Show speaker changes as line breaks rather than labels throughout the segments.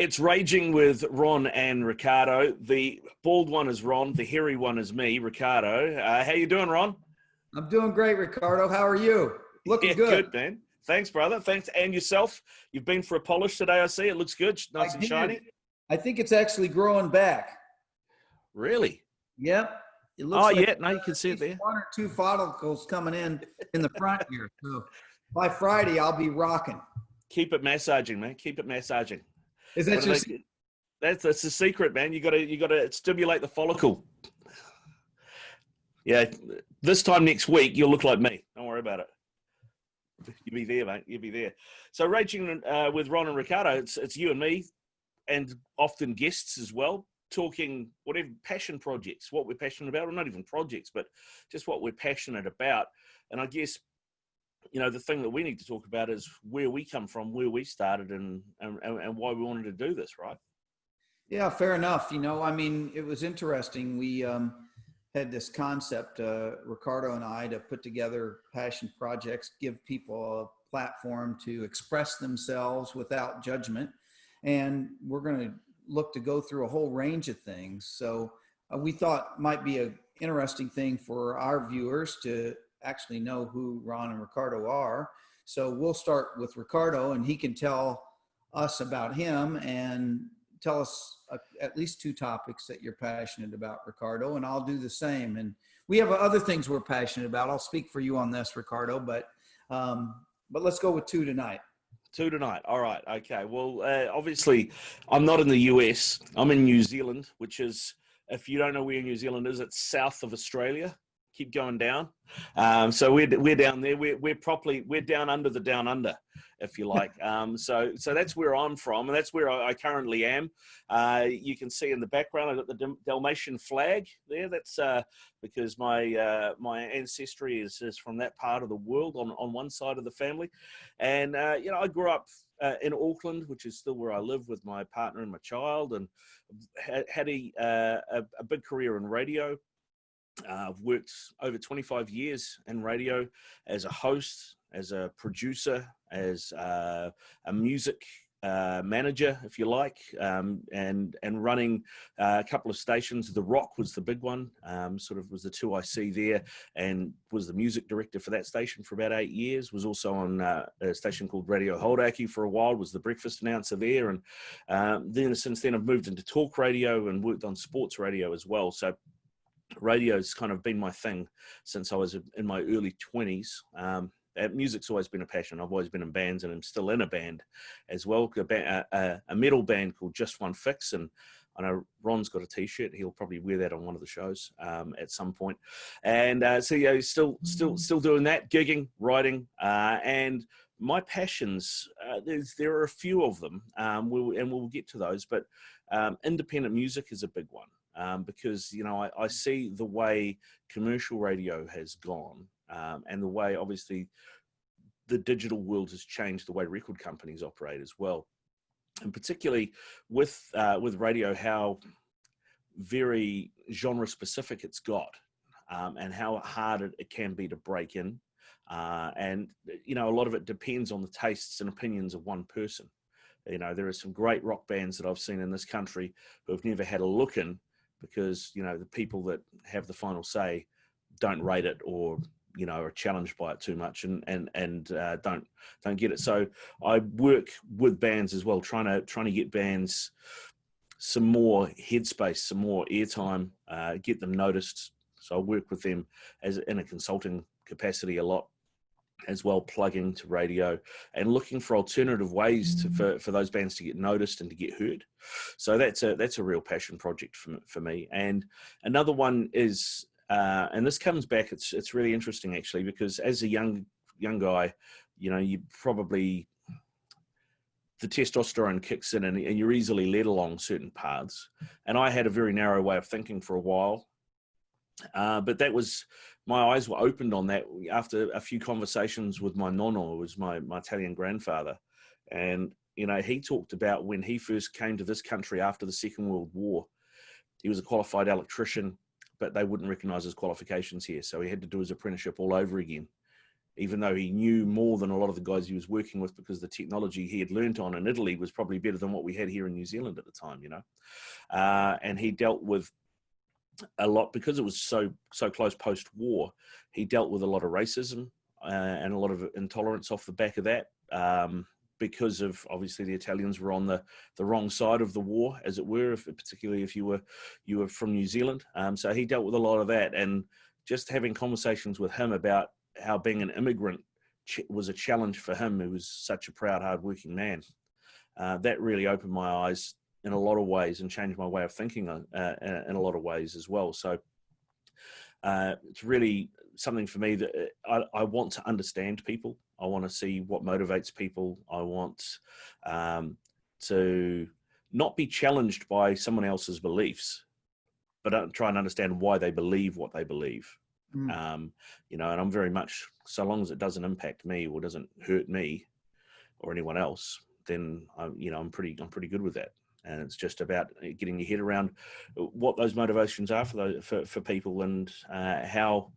It's Raging with Ron and Riccardo. The bald one is Ron. The hairy one is me, Riccardo. How you doing, Ron?
I'm doing great, Riccardo. How are you? Looking good.
Good, man. Thanks, brother. Thanks. And yourself? You've been for a polish today, I see. It looks good. Nice and shiny.
I think it's actually growing back.
Really?
Yep. It looks like
yeah. No, you can see it there.
One or two follicles coming in the front here. So by Friday, I'll be rocking.
Keep it massaging, man. Keep it massaging.
Is that just?
That's the secret, man. You gotta stimulate the follicle. Yeah. This time next week, you'll look like me. Don't worry about it. You'll be there, mate. You'll be there. So Raging with Ron and Riccardo, it's you and me, and often guests as well, talking whatever passion projects, what we're passionate about, or not even projects, but just what we're passionate about. And I guess, the thing that we need to talk about is where we come from, where we started, and why we wanted to do this, right?
Yeah, fair enough. It was interesting. We had this concept, Riccardo and I, to put together passion projects, give people a platform to express themselves without judgment. And we're going to look to go through a whole range of things. So we thought might be an interesting thing for our viewers to actually know who Ron and Riccardo are. So we'll start with Riccardo, and he can tell us about him and tell us at least two topics that you're passionate about, Riccardo, and I'll do the same. And we have other things we're passionate about. I'll speak for you on this, Riccardo, but let's go with two tonight.
Two tonight. All right. Okay. Well, obviously, I'm not in the US. I'm in New Zealand, which is, if you don't know where New Zealand is, it's south of Australia. Keep going down. So we're down there. We're down under the down under, if you like. So that's where I'm from, and that's where I currently am. You can see in the background I've got the Dalmatian flag there. That's because my ancestry is from that part of the world on one side of the family, and I grew up in Auckland, which is still where I live with my partner and my child, and had a big career in radio. I've worked over 25 years in radio as a host, as a producer, as a music manager, if you like, and running a couple of stations. The Rock was the big one, sort of was the 2IC there, and was the music director for that station for about 8 years. Was also on a station called Radio Holdaki for a while, was the breakfast announcer there. And then since then I've moved into talk radio and worked on sports radio as well. So radio's kind of been my thing since I was in my early 20s. Music's always been a passion. I've always been in bands, and I'm still in a band as well, a metal band called Just One Fix. And I know Ron's got a t-shirt. He'll probably wear that on one of the shows at some point. And so yeah, still doing that, gigging, writing, and my passions. There are a few of them, we'll get to those. But independent music is a big one. Because, I see the way commercial radio has gone, and the way, obviously, the digital world has changed the way record companies operate as well. And particularly with radio, how very genre specific it's got, and how hard it can be to break in. And, a lot of it depends on the tastes and opinions of one person. There are some great rock bands that I've seen in this country who have never had a look in, because the people that have the final say don't rate it, or are challenged by it too much, and don't get it. So I work with bands as well, trying to get bands some more headspace, some more airtime, get them noticed. So I work with them as in a consulting capacity a lot as well, plugging to radio and looking for alternative ways for those bands to get noticed and to get heard. So that's a real passion project for me. And another one is, and this comes back, it's really interesting actually, because as a young guy, you probably, the testosterone kicks in, and you're easily led along certain paths. And I had a very narrow way of thinking for a while. But that was, my eyes were opened on that after a few conversations with my nonno, who was my Italian grandfather. And, he talked about when he first came to this country after the Second World War. He was a qualified electrician, but they wouldn't recognize his qualifications here. So he had to do his apprenticeship all over again. even though he knew more than a lot of the guys he was working with, because the technology he had learnt on in Italy was probably better than what we had here in New Zealand at the time, you know. And he dealt with a lot, because it was so close post-war. He dealt with a lot of racism and a lot of intolerance off the back of that, because of, obviously, the Italians were on the wrong side of the war, as it were, particularly if you were from New Zealand. So he dealt with a lot of that, and just having conversations with him about how being an immigrant was a challenge for him, who was such a proud, hardworking man. That really opened my eyes in a lot of ways and changed my way of thinking in a lot of ways as well. So it's really something for me that I want to understand people. I want to see what motivates people. I want to not be challenged by someone else's beliefs, but try and understand why they believe what they believe. You know, and I'm very much, so long as it doesn't impact me or doesn't hurt me or anyone else, then I'm pretty good with that. And it's just about getting your head around what those motivations are for people, and how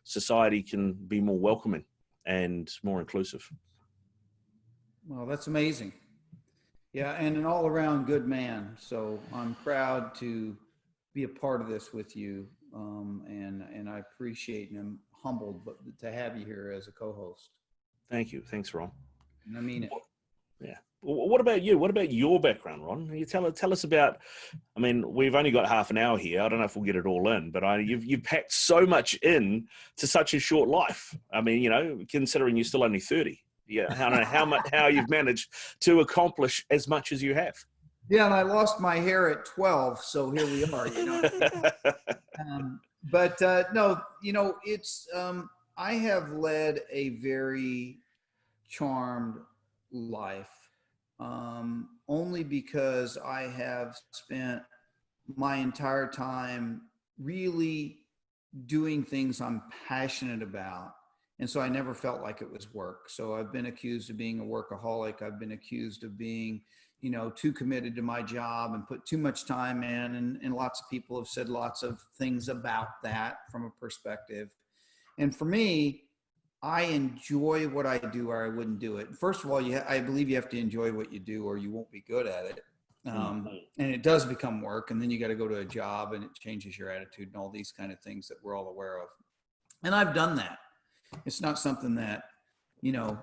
society can be more welcoming and more inclusive.
Well, that's amazing. Yeah, and an all-around good man. So I'm proud to be a part of this with you, and I appreciate and I'm humbled to have you here as a co-host.
Thank you. Thanks, Ron.
And I mean it.
Yeah. What about you? What about your background, Ron? You tell us about. I mean, we've only got half an hour here. I don't know if we'll get it all in, but you've packed so much in to such a short life. I mean, you know, considering you're still only 30. Yeah, I don't know how you've managed to accomplish as much as you have.
Yeah, and I lost my hair at 12, so here we are. You know, no, you know, it's I have led a very charmed life, only because I have spent my entire time really doing things I'm passionate about. And so I never felt like it was work. So I've been accused of being a workaholic. I've been accused of being, you know, too committed to my job and put too much time in. And lots of people have said lots of things about that from a perspective. And for me, I enjoy what I do, or I wouldn't do it. First of all, I believe you have to enjoy what you do, or you won't be good at it. And it does become work, and then you got to go to a job, and it changes your attitude and all these kind of things that we're all aware of. And I've done that. It's not something that, you know,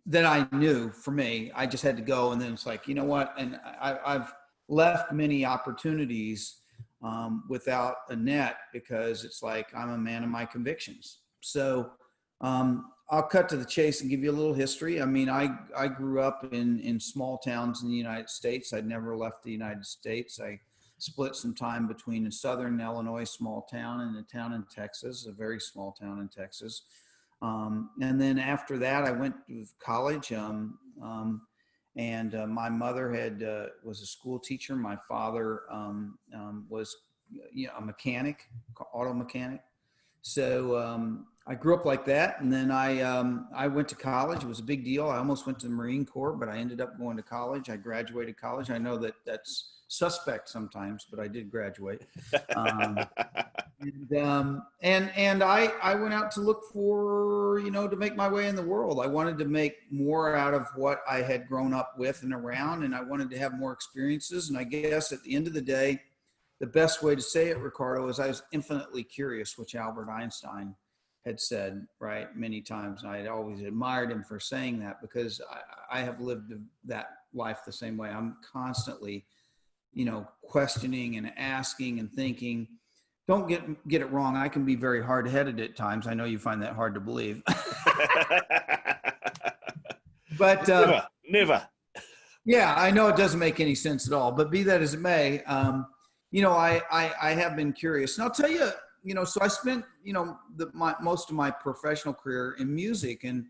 that I knew. For me, I just had to go, and then it's like, you know what? And I've left many opportunities without a net, because it's like, I'm a man of my convictions. So I'll cut to the chase and give you a little history. I mean, I grew up in small towns in the United States. I'd never left the United States. I split some time between a southern Illinois small town and a town in Texas, a very small town in Texas. And then after that, I went to college. My mother was a school teacher. My father was, you know, a mechanic, auto mechanic. So I grew up like that, and then I went to college. It was a big deal. I almost went to the Marine Corps, but I ended up going to college. I graduated college. I know that that's suspect sometimes, but I did graduate. And I went out to look for, you know, to make my way in the world. I wanted to make more out of what I had grown up with and around, and I wanted to have more experiences. And I guess at the end of the day, the best way to say it, Riccardo, is I was infinitely curious, which Albert Einstein had said, right, many times. And I had always admired him for saying that, because I have lived that life the same way. I'm constantly, you know, questioning and asking and thinking. Don't get it wrong. I can be very hard-headed at times. I know you find that hard to believe. But
never.
Yeah, I know it doesn't make any sense at all. But be that as it may, you know, I have been curious, and I'll tell you, you know, so I spent, you know, most of my professional career in music, and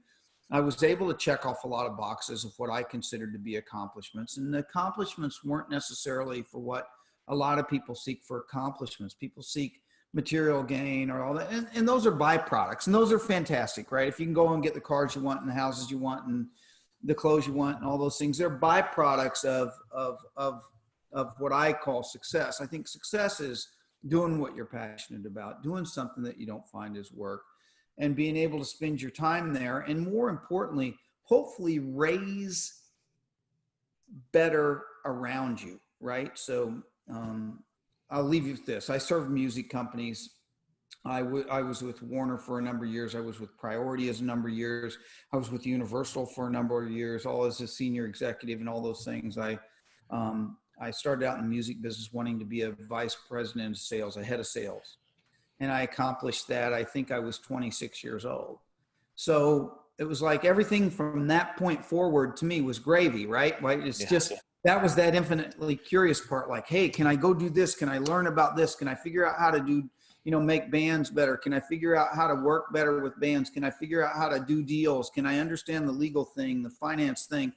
I was able to check off a lot of boxes of what I considered to be accomplishments. And the accomplishments weren't necessarily for what a lot of people seek for accomplishments. People seek material gain or all that. And those are byproducts, and those are fantastic, right? If you can go and get the cars you want and the houses you want and the clothes you want and all those things, they're byproducts of what I call success. I think success is doing what you're passionate about, doing something that you don't find is work. and being able to spend your time there. And more importantly, hopefully raise better around you, right? So I'll leave you with this. I serve music companies. I was with Warner for a number of years. I was with Priority as a number of years. I was with Universal for a number of years, all as a senior executive and all those things. I started out in the music business wanting to be a vice president of sales, a head of sales. And I accomplished that. I think I was 26 years old. So it was like everything from that point forward to me was gravy, right? It's just, that was that infinitely curious part. Like, hey, can I go do this? Can I learn about this? Can I figure out how to do, make bands better? Can I figure out how to work better with bands? Can I figure out how to do deals? Can I understand the legal thing, the finance thing?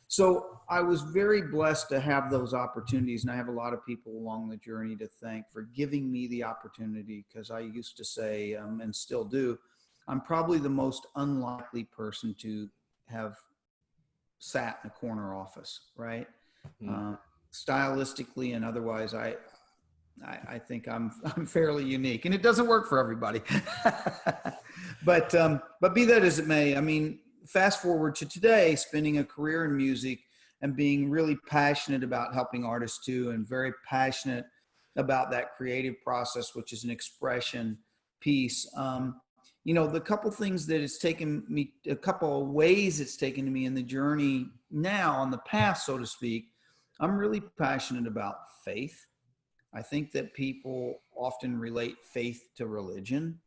So I was very blessed to have those opportunities. And I have a lot of people along the journey to thank for giving me the opportunity, because I used to say, and still do, I'm probably the most unlikely person to have sat in a corner office, right? Stylistically and otherwise, I think I'm fairly unique, and it doesn't work for everybody. But be that as it may, I mean, fast forward to today, spending a career in music and being really passionate about helping artists too, and very passionate about that creative process, which is an expression piece. The couple things that it's taken me, a couple of ways it's taken me in the journey now on the path, so to speak, I'm really passionate about faith. I think that people often relate faith to religion.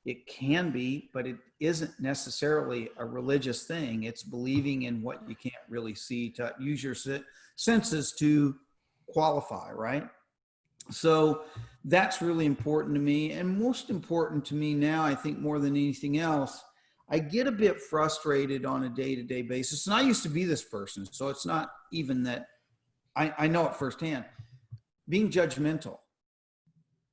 It can be, but it isn't necessarily a religious thing. It's believing in what you can't really see, to use your senses to qualify, right? So that's really important to me. And most important to me now, I think more than anything else, I get a bit frustrated on a day-to-day basis. And I used to be this person, so it's not even that I know it firsthand. Being judgmental,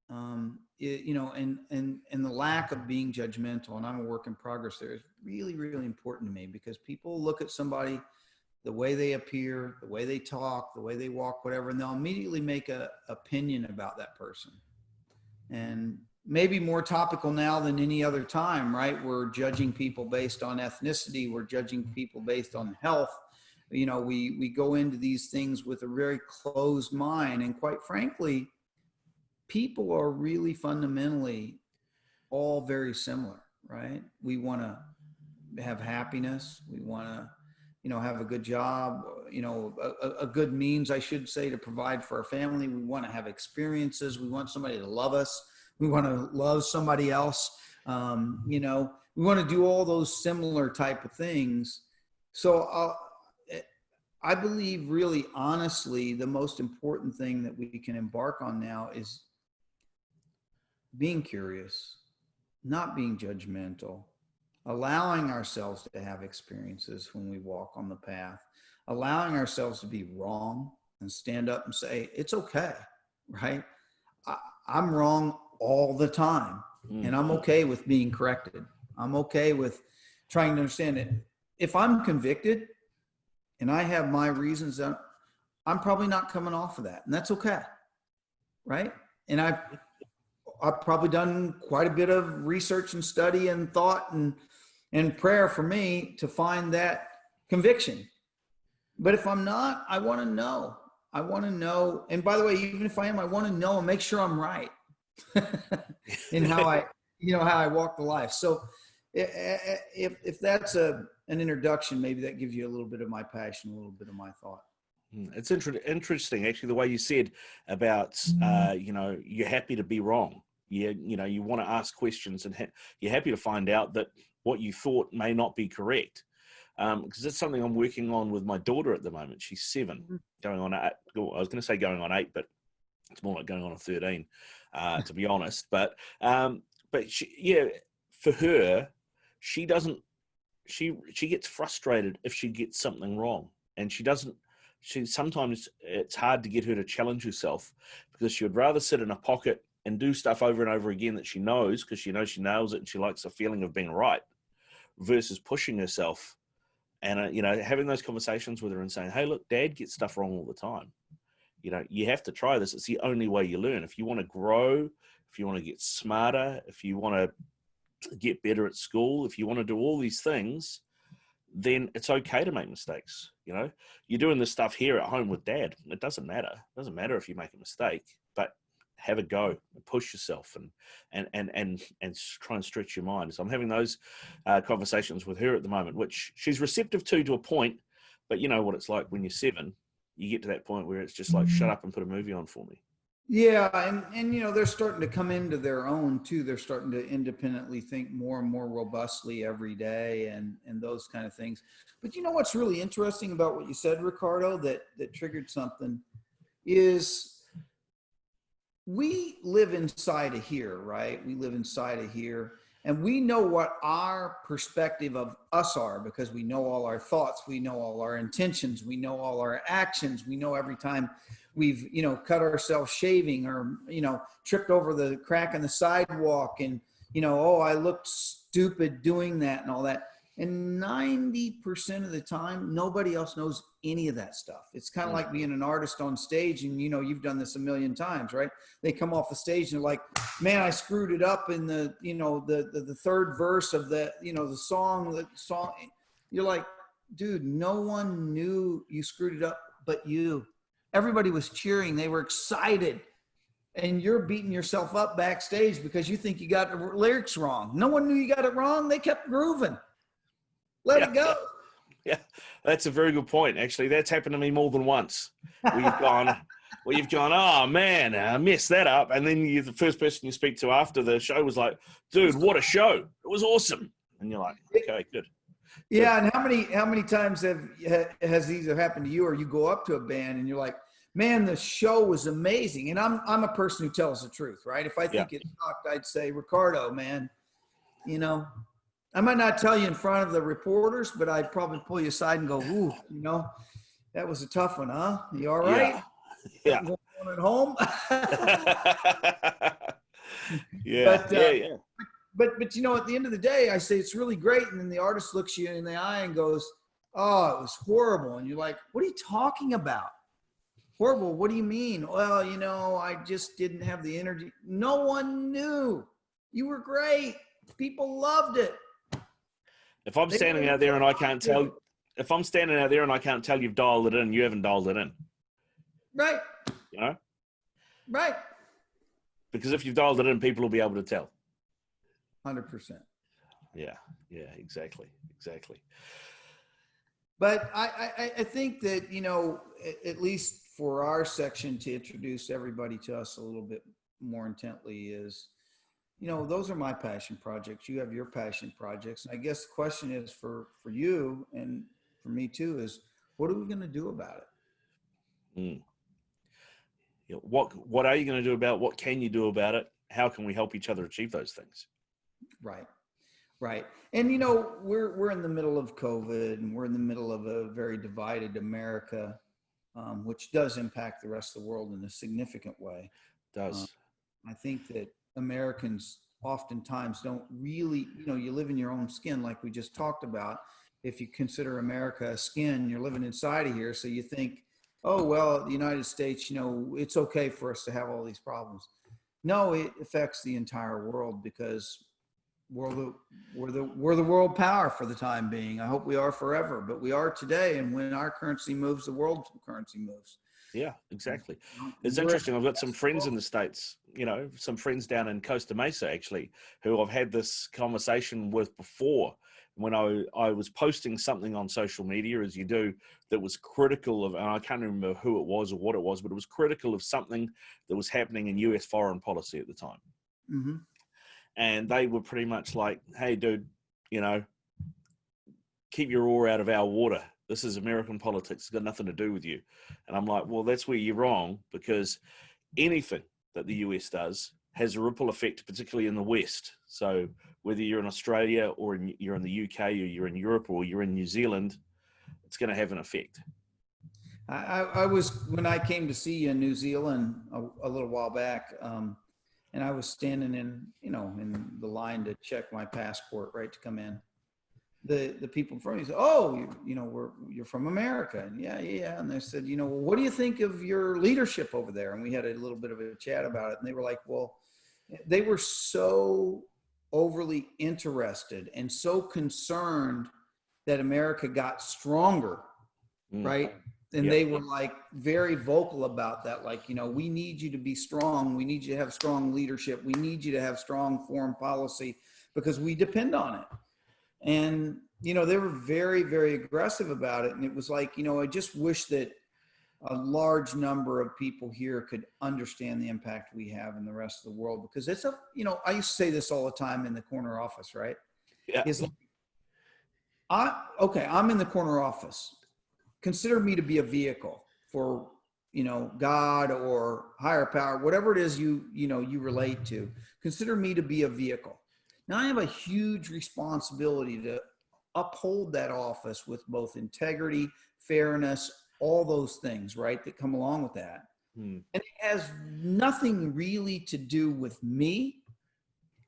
and the lack of being judgmental, and I'm a work in progress there, is really, really important to me, because people look at somebody, the way they appear, the way they talk, the way they walk, whatever, and they'll immediately make an opinion about that person. And maybe more topical now than any other time, right? We're judging people based on ethnicity. We're judging people based on health. We go into these things with a very closed mind. And quite frankly, people are really fundamentally all very similar, right? We want to have happiness. We want to, have a good job, a good means, I should say, to provide for our family. We want to have experiences. We want somebody to love us. We want to love somebody else. We want to do all those similar type of things. So I believe, really honestly, the most important thing that we can embark on now is being curious, not being judgmental, allowing ourselves to have experiences when we walk on the path, allowing ourselves to be wrong and stand up and say, it's okay, right? I'm wrong all the time, and I'm okay with being corrected. I'm okay with trying to understand it. If I'm convicted and I have my reasons, I'm probably not coming off of that, and that's okay, right? And I've probably done quite a bit of research and study and thought and prayer for me to find that conviction. But if I'm not, I want to know. I want to know. And by the way, even if I am, I want to know and make sure I'm right in how I walk the life. So if that's an introduction, maybe that gives you a little bit of my passion, a little bit of my thought.
It's interesting, actually, the way you said about, you're happy to be wrong. You want to ask questions, and you're happy to find out that what you thought may not be correct. Because that's something I'm working on with my daughter at the moment. She's 7, going on 8. I was going to say going on 8, but it's more like going on 13, to be honest. But for her, she gets frustrated if she gets something wrong, and sometimes it's hard to get her to challenge herself, because she would rather sit in a pocket and do stuff over and over again that she knows, because she knows she nails it and she likes the feeling of being right, versus pushing herself and having those conversations with her and saying, hey, look, Dad gets stuff wrong all the time. You have to try this. It's the only way you learn. If you want to grow, if you want to get smarter, if you want to get better at school, if you want to do all these things, then it's okay to make mistakes. You know, you're doing this stuff here at home with dad. It doesn't matter. It doesn't matter if you make a mistake, but have a go and push yourself and try and stretch your mind. So I'm having those conversations with her at the moment, which she's receptive to a point, but you know what it's like when you're 7, you get to that point where it's just like, shut up and put a movie on for me.
Yeah, and you know, they're starting to come into their own too. They're starting to independently think more and more robustly every day, and those kind of things. But you know what's really interesting about what you said, Riccardo, that triggered something is we live inside of here, right? We live inside of here, and we know what our perspective of us are because we know all our thoughts, we know all our intentions, we know all our actions, we know every time we've, you know, cut ourselves shaving or, you know, tripped over the crack in the sidewalk and, you know, oh, I looked stupid doing that and all that. And 90% of the time, nobody else knows any of that stuff. It's kind of like being an artist on stage, and you know, you've done this a million times, right? They come off the stage and they're like, man, I screwed it up in the, you know, the third verse of the, you know, the song. You're like, dude, no one knew you screwed it up but you. Everybody was cheering. They were excited. And you're beating yourself up backstage because you think you got the lyrics wrong. No one knew you got it wrong. They kept grooving. Let it go.
Yeah, that's a very good point. Actually, that's happened to me more than once. We've gone, oh man, I messed that up. And then the first person you speak to after the show was like, dude, what a show. It was awesome. And you're like, okay, good.
Yeah, and how many times has either happened to you or you go up to a band and you're like, man, the show was amazing. And I'm a person who tells the truth, right? If I think it sucked, I'd say, Riccardo, man, you know, I might not tell you in front of the reporters, but I'd probably pull you aside and go, ooh, you know, that was a tough one, huh? You all right?
Yeah.
Going on at home?
Yeah.
But you know, at the end of the day, I say it's really great. And then the artist looks you in the eye and goes, oh, it was horrible. And you're like, what are you talking about? Horrible. What do you mean? Well, you know, I just didn't have the energy. No one knew. You were great. People loved it.
If I'm standing out there and I can't tell, you've dialed it in, you haven't dialed it in.
Right.
You know?
Right.
Because if you've dialed it in, people will be able to tell.
100%.
Yeah, exactly.
But I think that, you know, at least for our section to introduce everybody to us a little bit more intently is, you know, those are my passion projects. You have your passion projects. And I guess the question is for you and for me too, is what are we going to do about it?
You know, what are you going to do about it? What can you do about it? How can we help each other achieve those things?
Right. And, you know, we're in the middle of COVID and we're in the middle of a very divided America, which does impact the rest of the world in a significant way.
It does.
I think that Americans oftentimes don't really, you know, you live in your own skin like we just talked about. If you consider America a skin, you're living inside of here. So you think, oh, well, the United States, you know, it's okay for us to have all these problems. No, it affects the entire world because we're the world power for the time being. I hope we are forever, but we are today. And when our currency moves, the world currency moves.
Yeah, exactly. It's interesting. I've got some friends in the States, you know, some friends down in Costa Mesa, actually, who I've had this conversation with before when I was posting something on social media, as you do, that was critical of, and I can't remember who it was or what it was, but it was critical of something that was happening in US foreign policy at the time.
Mm-hmm.
And they were pretty much like, hey, dude, you know, keep your oar out of our water. This is American politics. It's got nothing to do with you. And I'm like, well, that's where you're wrong, because anything that the US does has a ripple effect, particularly in the West. So whether you're in Australia or you're in the UK or you're in Europe or you're in New Zealand, it's going to have an effect.
I was, when I came to see you in New Zealand a little while back, and I was standing in the line to check my passport, right, to come in. The people in front of me said, oh, you're from America. And yeah. And they said, well, what do you think of your leadership over there? And we had a little bit of a chat about it. And they were like, well, they were so overly interested and so concerned that America got stronger, right? And
Yep.
they were like very vocal about that. Like, you know, we need you to be strong. We need you to have strong leadership. We need you to have strong foreign policy because we depend on it. And, you know, they were very, very aggressive about it. And it was like, you know, I just wish that a large number of people here could understand the impact we have in the rest of the world, because it's a, you know, I used to say this all the time in the corner office, right?
Yeah.
Is like, I'm in the corner office. Consider me to be a vehicle for, you know, God or higher power, whatever it is you relate to. Consider me to be a vehicle. Now I have a huge responsibility to uphold that office with both integrity, fairness, all those things, right, that come along with that. And it has nothing really to do with me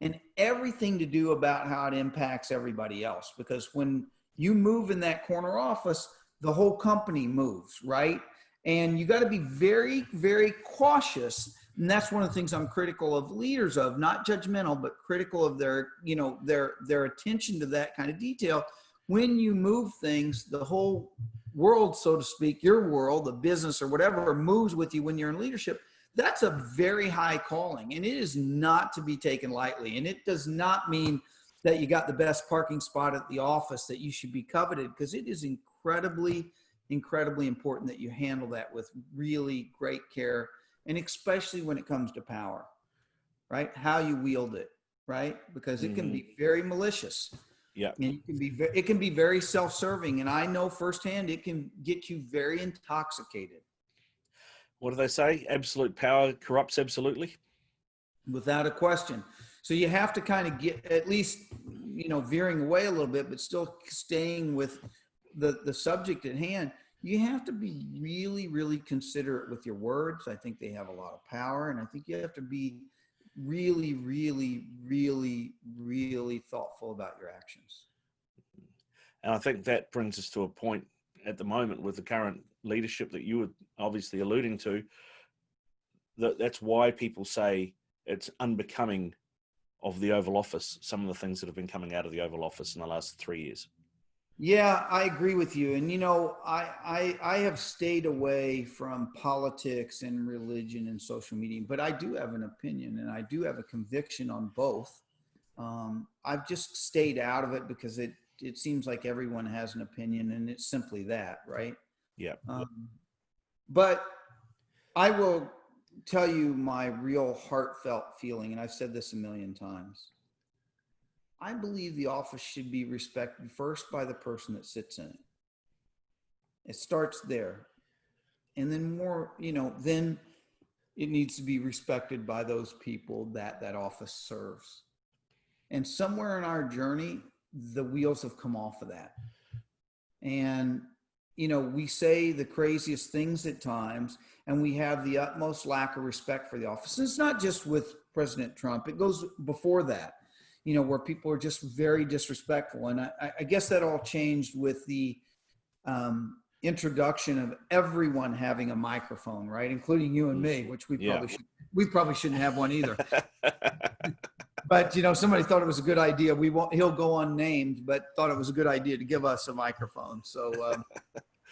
and everything to do about how it impacts everybody else. Because when you move in that corner office, the whole company moves, right? And you got to be very, very cautious. And that's one of the things I'm critical of leaders of, not judgmental, but critical of their, you know, their attention to that kind of detail. When you move things, the whole world, so to speak, your world, the business or whatever, moves with you when you're in leadership. That's a very high calling, and it is not to be taken lightly. And it does not mean that you got the best parking spot at the office that you should be coveted, because it is incredibly, incredibly important that you handle that with really great care, and especially when it comes to power, right? How you wield it, right? Because it can be very malicious.
Yeah.
And it can be very self-serving. And I know firsthand it can get you very intoxicated.
What do they say? Absolute power corrupts absolutely.
Without a question. So you have to kind of get, at least, you know, veering away a little bit, but still staying with the subject at hand. You have to be really, really considerate with your words. I think they have a lot of power, and I think you have to be really, really, really, really thoughtful about your actions.
And I think that brings us to a point at the moment with the current leadership that you were obviously alluding to. That's why people say it's unbecoming of the Oval Office, some of the things that have been coming out of the Oval Office in the last 3 years.
Yeah, I agree with you. And, you know, I have stayed away from politics and religion and social media, but I do have an opinion and I do have a conviction on both. I've just stayed out of it because it seems like everyone has an opinion, and it's simply that, right?
Yeah.
But I will tell you my real heartfelt feeling, and I've said this a million times. I believe the office should be respected first by the person that sits in it. It starts there. And then more, you know, then it needs to be respected by those people that that office serves. And somewhere in our journey, the wheels have come off of that. And, you know, we say the craziest things at times, and we have the utmost lack of respect for the office. And it's not just with President Trump. It goes before that, you know, where people are just very disrespectful. And I guess that all changed with the introduction of everyone having a microphone, right? Including you and me, which we probably shouldn't have one either. But, you know, somebody thought it was a good idea. He'll go unnamed, but thought it was a good idea to give us a microphone. So,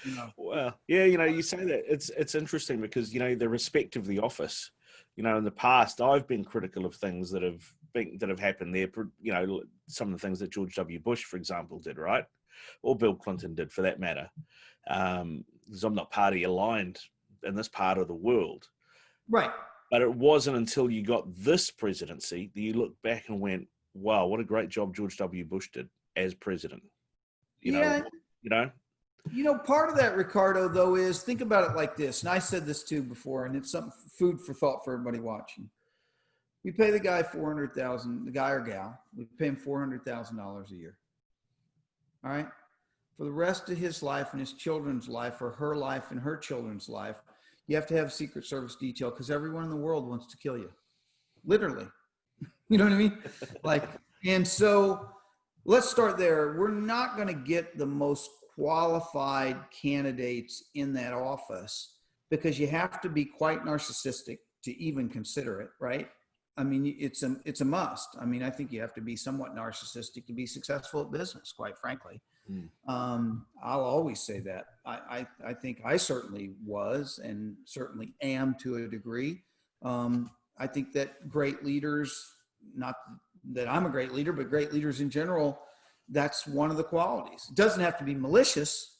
you know.
Well, yeah, you know, you say that it's interesting because, you know, the respect of the office, you know, in the past, I've been critical of things that have happened there. You know, some of the things that George W. Bush, for example, did, right? Or Bill Clinton did, for that matter. Because I'm not party aligned in this part of the world.
Right.
But it wasn't until you got this presidency that you look back and went, wow, what a great job George W. Bush did as president. You know,
part of that, Riccardo, though, is think about it like this. And I said this too before, and it's some food for thought for everybody watching. We pay the guy $400,000, the guy or gal, we pay him $400,000 a year. All right. For the rest of his life and his children's life, or her life and her children's life, you have to have Secret Service detail because everyone in the world wants to kill you. Literally. You know what I mean? And so let's start there. We're not going to get the most qualified candidates in that office because you have to be quite narcissistic to even consider it, right? I mean, it's a must. I mean, I think you have to be somewhat narcissistic to be successful at business, quite frankly. I'll always say that. I think I certainly was and certainly am to a degree. I think that great leaders, not that I'm a great leader, but great leaders in general, that's one of the qualities. It doesn't have to be malicious.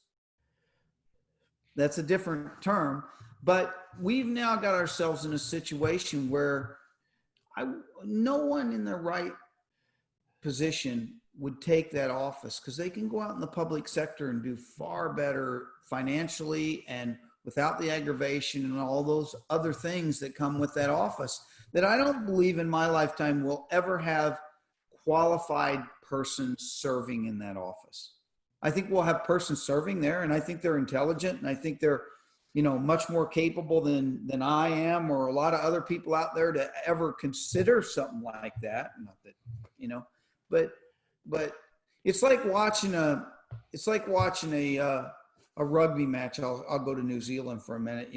That's a different term. But we've now got ourselves in a situation where no one in the right position would take that office, because they can go out in the public sector and do far better financially and without the aggravation and all those other things that come with that office, that I don't believe in my lifetime we'll ever have qualified persons serving in that office. I think we'll have persons serving there, and I think they're intelligent, and I think they're, much more capable than I am or a lot of other people out there to ever consider something like that. Not that, but it's like watching a rugby match. I'll go to New Zealand for a minute,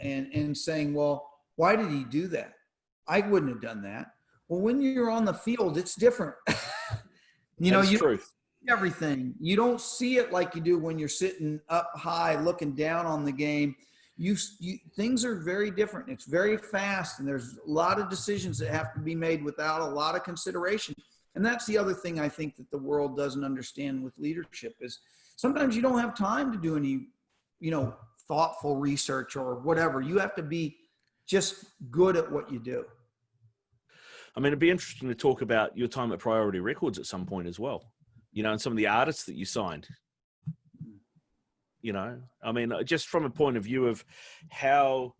and saying, well, why did he do that? I wouldn't have done that. Well, when you're on the field, it's different.
That's true.
Everything. You don't see it like you do when you're sitting up high looking down on the game. Things are very different. It's very fast, and there's a lot of decisions that have to be made without a lot of consideration. And that's the other thing I think that the world doesn't understand with leadership is sometimes you don't have time to do any, thoughtful research or whatever. You have to be just good at what you do.
I mean, it'd be interesting to talk about your time at Priority Records at some point as well. And some of the artists that you signed, I mean, just from a point of view of how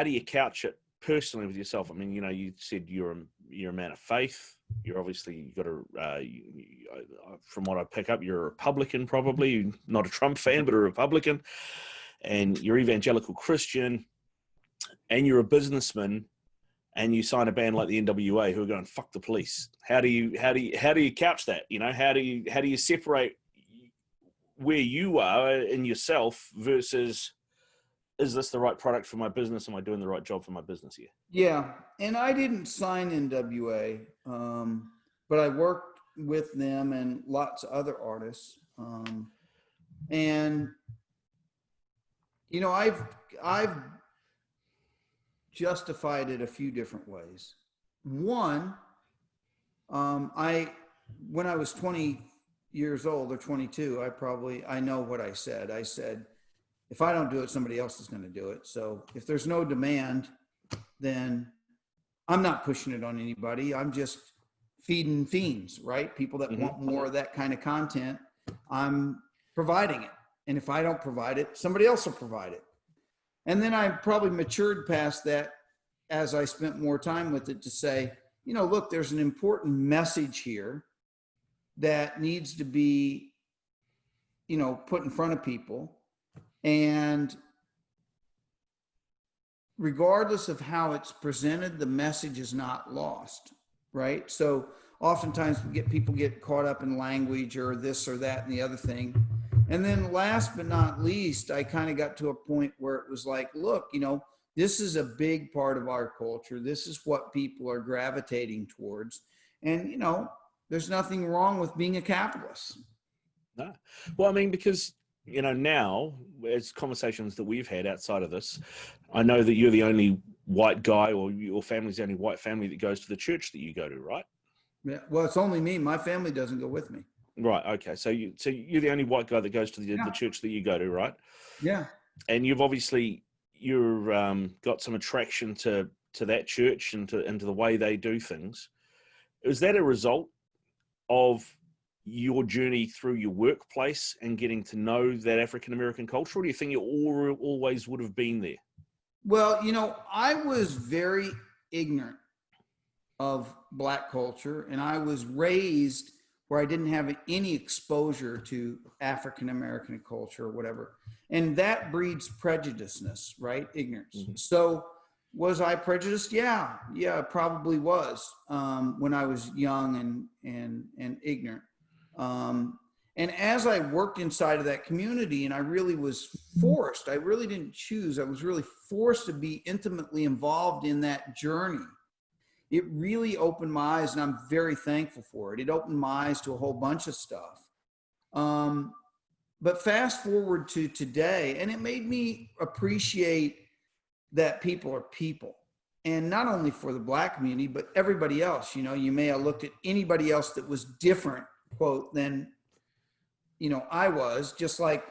do you couch it personally with yourself? I mean, you said you're a man of faith. You're obviously, you got from what I pick up, you're a Republican, probably not a Trump fan, but a Republican, and you're evangelical Christian, and you're a businessman. And you sign a band like the NWA who are going, fuck the police. How do you couch that? How do you separate where you are in yourself versus, is this the right product for my business? Am I doing the right job for my business here? Yeah.
And I didn't sign NWA, but I worked with them and lots of other artists. And I've justified it a few different ways. One, when I was 20 years old or 22, I know what I said. I said, if I don't do it, somebody else is going to do it. So if there's no demand, then I'm not pushing it on anybody. I'm just feeding fiends, right? People that want more of that kind of content, I'm providing it. And if I don't provide it, somebody else will provide it. And then I probably matured past that as I spent more time with it to say, look, there's an important message here that needs to be, put in front of people. And regardless of how it's presented, the message is not lost, right? So oftentimes people get caught up in language or this or that and the other thing. And then last but not least, I kind of got to a point where it was like, look, this is a big part of our culture. This is what people are gravitating towards. And, there's nothing wrong with being a capitalist.
No. Well, I mean, because, now, as conversations that we've had outside of this, I know that you're the only white guy, or your family's the only white family that goes to the church that you go to, right?
Yeah. Well, it's only me. My family doesn't go with me.
Right. Okay. So you're the only white guy that goes to the church that you go to, right?
Yeah.
And you've obviously got some attraction to that church and to the way they do things. Is that a result of your journey through your workplace and getting to know that African American culture, or do you think you always would have been there?
Well, I was very ignorant of Black culture, and I was raised where I didn't have any exposure to African American culture or whatever. And that breeds prejudiceness, right? Ignorance. Mm-hmm. So was I prejudiced? Yeah, probably was when I was young and ignorant. And as I worked inside of that community, and I really was forced, I really didn't choose, I was really forced to be intimately involved in that journey. It really opened my eyes, and I'm very thankful for it. It opened my eyes to a whole bunch of stuff. But fast forward to today, and it made me appreciate that people are people. And not only for the Black community, but everybody else. You know, you may have looked at anybody else that was different, quote, than, you know, I was, just like,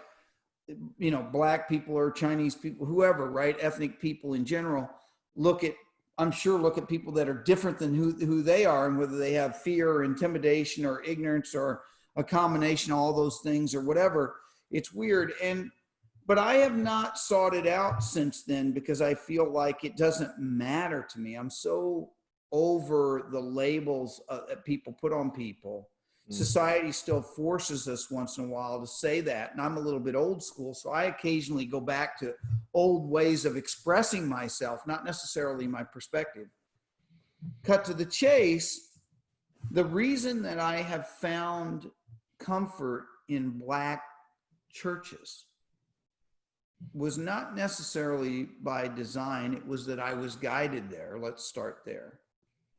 you know, Black people or Chinese people, whoever, right? Ethnic people in general, look at people that are different than who they are, and whether they have fear or intimidation or ignorance or a combination of all those things or whatever. It's weird. But I have not sought it out since then, because I feel like it doesn't matter to me. I'm so over the labels that people put on people. Society still forces us once in a while to say that. And I'm a little bit old school, so I occasionally go back to old ways of expressing myself, not necessarily my perspective. Cut to the chase, the reason that I have found comfort in Black churches was not necessarily by design. It was that I was guided there. Let's start there.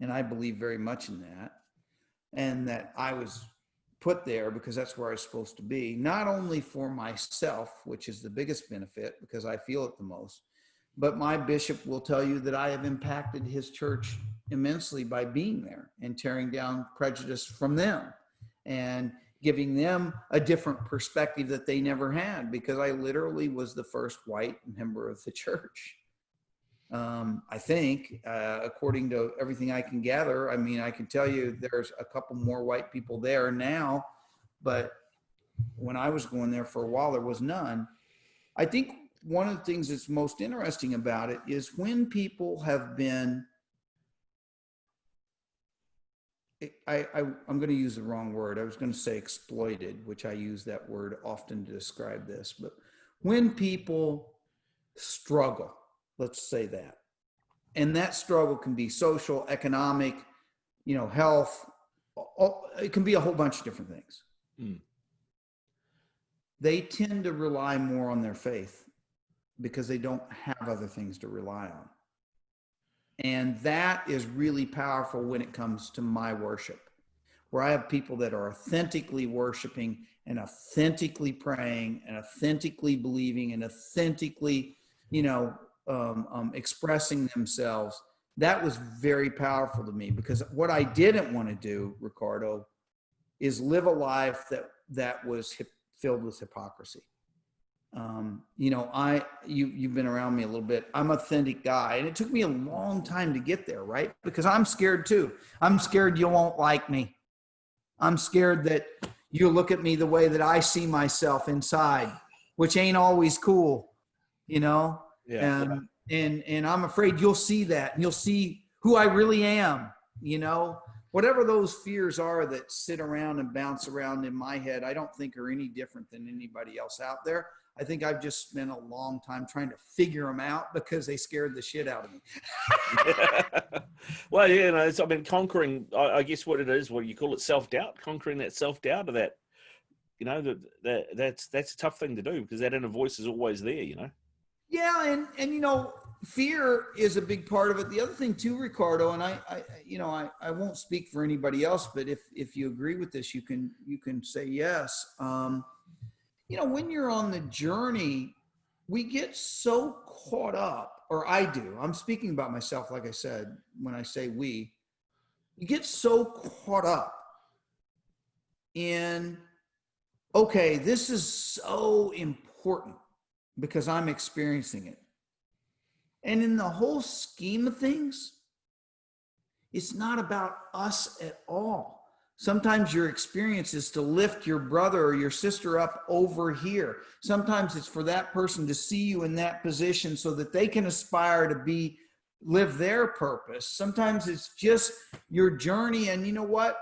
And I believe very much in that. And that I was put there because that's where I was supposed to be, not only for myself, which is the biggest benefit because I feel it the most, but my bishop will tell you that I have impacted his church immensely by being there and tearing down prejudice from them and giving them a different perspective that they never had, because I literally was the first white member of the church. I think, according to everything I can gather, I mean, I can tell you there's a couple more white people there now, but when I was going there for a while, there was none. I think one of the things that's most interesting about it is when people have been, I'm going to use the wrong word. I was going to say exploited, which I use that word often to describe this, but when people struggle, let's say that. And that struggle can be social, economic, you know, health. It can be a whole bunch of different things. They tend to rely more on their faith because they don't have other things to rely on. And that is really powerful when it comes to my worship, where I have people that are authentically worshiping and authentically praying and authentically believing and authentically, you know, expressing themselves. That was very powerful to me, because what I didn't want to do, Riccardo, is live a life that was filled with hypocrisy. You know, you've been around me a little bit. I'm an authentic guy, and it took me a long time to get there, right? Because I'm scared too. I'm scared you won't like me. I'm scared that you'll look at me the way that I see myself inside, which ain't always cool, you know? Yeah. And I'm afraid you'll see that, and you'll see who I really am, you know? Whatever those fears are that sit around and bounce around in my head, I don't think are any different than anybody else out there. I think I've just spent a long time trying to figure them out because they scared the shit out of me.
Well, yeah, no, I mean, conquering, I guess what it is, what do you call it, self-doubt, conquering that self-doubt, or that, you know, that's a tough thing to do, because that inner voice is always there, you know?
Yeah. And, you know, fear is a big part of it. The other thing too, Riccardo, and I won't speak for anybody else, but if you agree with this, you can say yes. You know, when you're on the journey, we get so caught up, or I do. I'm speaking about myself, like I said, when I say we, you get so caught up in, okay, this is so important because I'm experiencing it. And in the whole scheme of things, it's not about us at all. Sometimes your experience is to lift your brother or your sister up over here. Sometimes it's for that person to see you in that position so that they can aspire to live their purpose. Sometimes it's just your journey, and you know what?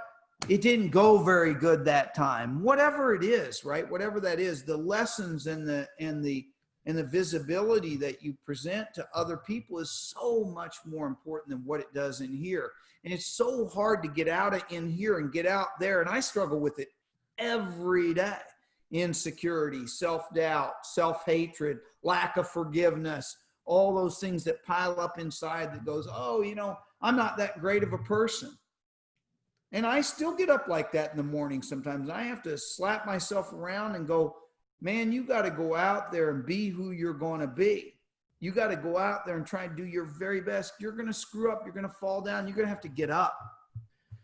It didn't go very good that time. Whatever it is, right? Whatever that is, the lessons and the visibility that you present to other people is so much more important than what it does in here. And it's so hard to get out of in here and get out there. And I struggle with it every day. Insecurity, self-doubt, self-hatred, lack of forgiveness, all those things that pile up inside that goes, oh, you know, I'm not that great of a person. And I still get up like that in the morning sometimes. I have to slap myself around and go, man, you got to go out there and be who you're going to be. You got to go out there and try and do your very best. You're going to screw up. You're going to fall down. You're going to have to get up.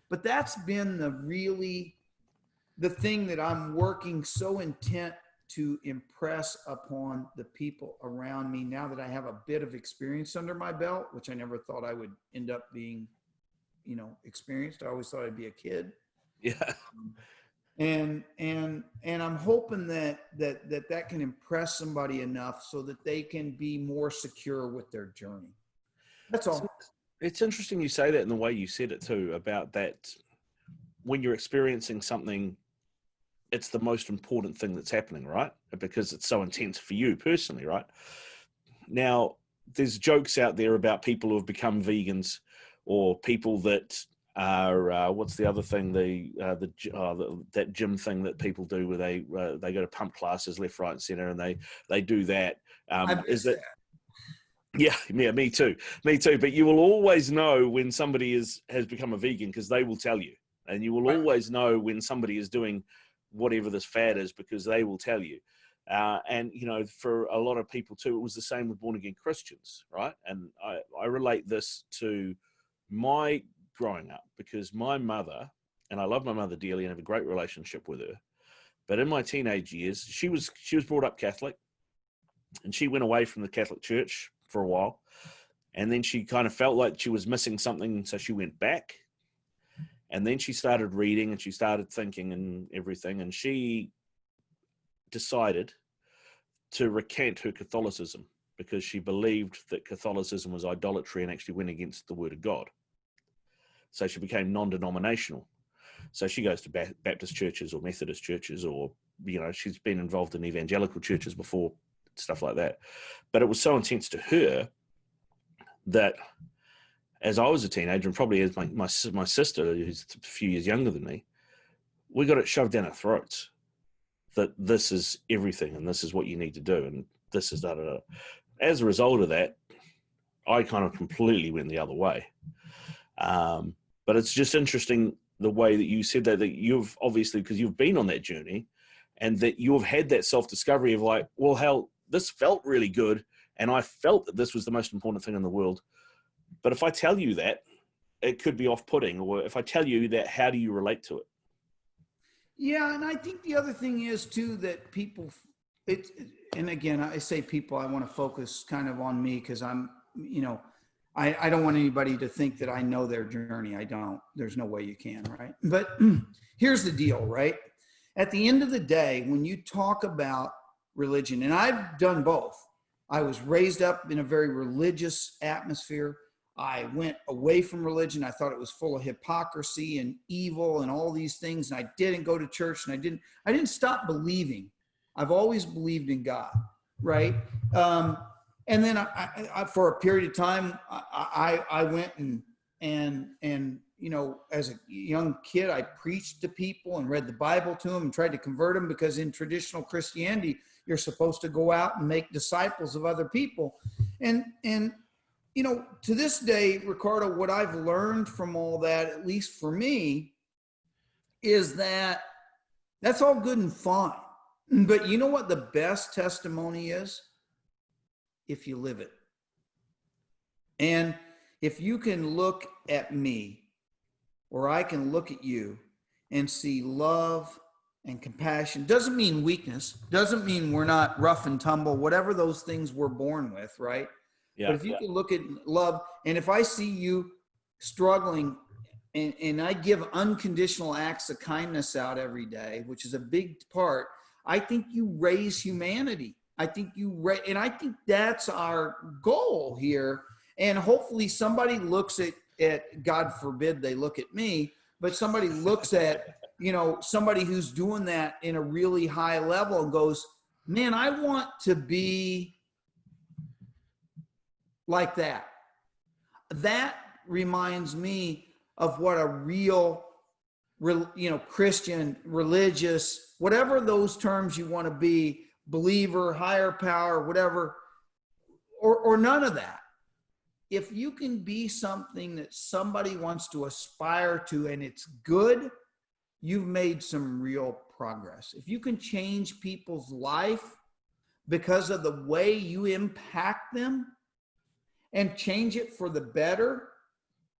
But that's been the thing that I'm working so intent to impress upon the people around me now that I have a bit of experience under my belt, which I never thought I would end up being, you know, experienced. I always thought I'd be a kid.
Yeah.
And I'm hoping that can impress somebody enough so that they can be more secure with their journey. That's all.
It's interesting you say that in the way you said it too, about that when you're experiencing something, it's the most important thing that's happening, right? Because it's so intense for you personally, right? Now, there's jokes out there about people who have become vegans, or people that are what's the other thing? That gym thing that people do where they go to pump classes left, right, and center, and they do that. Is it? Yeah, me too. But you will always know when somebody has become a vegan because they will tell you, and you will always know when somebody is doing whatever this fad is because they will tell you. And, you know, for a lot of people too, it was the same with born again Christians, right? And I relate this to my growing up because my mother, and I love my mother dearly and have a great relationship with her, but in my teenage years, she was brought up Catholic, and she went away from the Catholic Church for a while. And then she kind of felt like she was missing something. So she went back, and then she started reading and she started thinking and everything. And she decided to recant her Catholicism because she believed that Catholicism was idolatry and actually went against the word of God. So she became non-denominational. So she goes to Baptist churches or Methodist churches, or, you know, she's been involved in evangelical churches before, stuff like that. But it was so intense to her that as I was a teenager, and probably as my sister, who's a few years younger than me, we got it shoved down our throats that this is everything and this is what you need to do and this is da-da-da. As a result of that, I kind of completely went the other way. But it's just interesting the way that you said that you've obviously, because you've been on that journey and that you've had that self-discovery of like, well, hell, this felt really good and I felt that this was the most important thing in the world. But if I tell you that, it could be off-putting, or if I tell you that, how do you relate to it?
Yeah, and I think the other thing is too that people, and again, I say people, I want to focus kind of on me because I'm, you know, I don't want anybody to think that I know their journey. I don't. There's no way you can, right? But here's the deal, right? At the end of the day, when you talk about religion, and I've done both. I was raised up in a very religious atmosphere. I went away from religion. I thought it was full of hypocrisy and evil and all these things. And I didn't go to church, and I didn't stop believing. I've always believed in God, right? And then I for a period of time, I went and you know, as a young kid, I preached to people and read the Bible to them and tried to convert them, because in traditional Christianity, you're supposed to go out and make disciples of other people. And you know, to this day, Riccardo, what I've learned from all that, at least for me, is that that's all good and fine. But you know what the best testimony is? If you live it. And if you can look at me, or I can look at you and see love and compassion, doesn't mean weakness, doesn't mean we're not rough and tumble, whatever those things we're born with, right? Yeah, but if you can look at love, and if I see you struggling, and I give unconditional acts of kindness out every day, which is a big part, I think you raise humanity. I think and I think that's our goal here. And hopefully somebody looks at, God forbid they look at me, but somebody looks at, you know, somebody who's doing that in a really high level and goes, man, I want to be like that. That reminds me of what a real Christian, religious, whatever those terms you want to be, believer, higher power, whatever, or none of that. If you can be something that somebody wants to aspire to and it's good, you've made some real progress. If you can change people's life because of the way you impact them and change it for the better,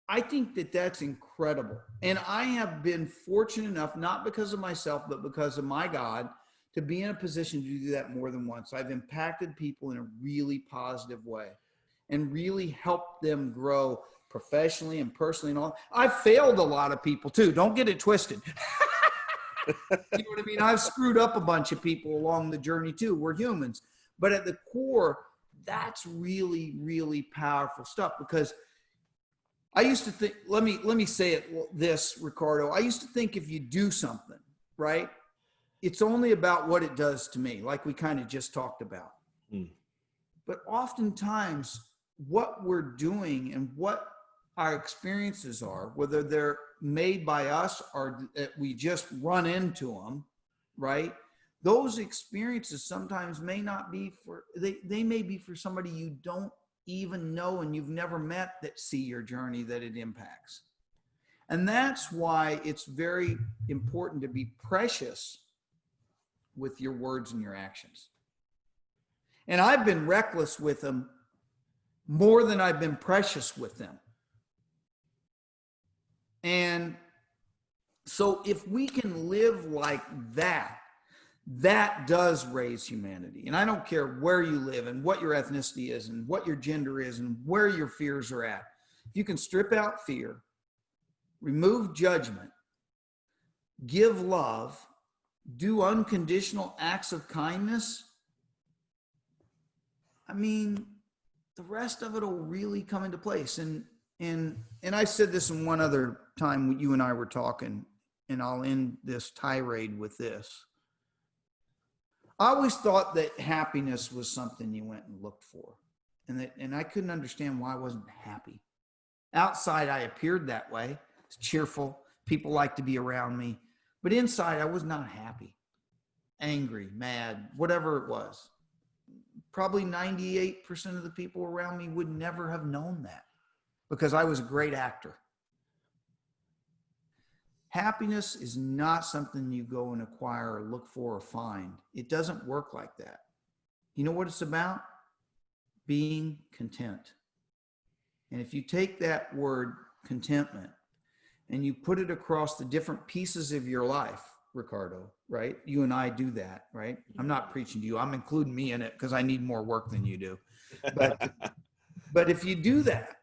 I think that that's incredible. And I have been fortunate enough, not because of myself, but because of my God, to be in a position to do that more than once. I've impacted people in a really positive way and really helped them grow professionally and personally and all. I've failed a lot of people too. Don't get it twisted. You know what I mean? I've screwed up a bunch of people along the journey too. We're humans. But at the core, that's really, really powerful stuff, because I used to think, let me say it this, Riccardo. I used to think if you do something, right, it's only about what it does to me, like we kind of just talked about. But oftentimes what we're doing and what our experiences are, whether they're made by us or that we just run into them, right? Those experiences sometimes may not be for, they may be for somebody you don't even know and you've never met that see your journey that it impacts. And that's why it's very important to be precious with your words and your actions. And I've been reckless with them more than I've been precious with them. And so if we can live like that, that does raise humanity. And I don't care where you live and what your ethnicity is and what your gender is and where your fears are at. If you can strip out fear, remove judgment, give love, do unconditional acts of kindness, I mean, the rest of it will really come into place. And I said this in one other time when you and I were talking, and I'll end this tirade with this. I always thought that happiness was something you went and looked for, and I couldn't understand why I wasn't happy. Outside, I appeared that way. It's cheerful. People like to be around me, but inside, I was not happy, angry, mad, whatever it was. Probably 98% of the people around me would never have known that because I was a great actor. Happiness is not something you go and acquire or look for or find. It doesn't work like that. You know what it's about? Being content. And if you take that word contentment and you put it across the different pieces of your life, Riccardo, right? You and I do that, right? I'm not preaching to you. I'm including me in it because I need more work than you do. But if you do that,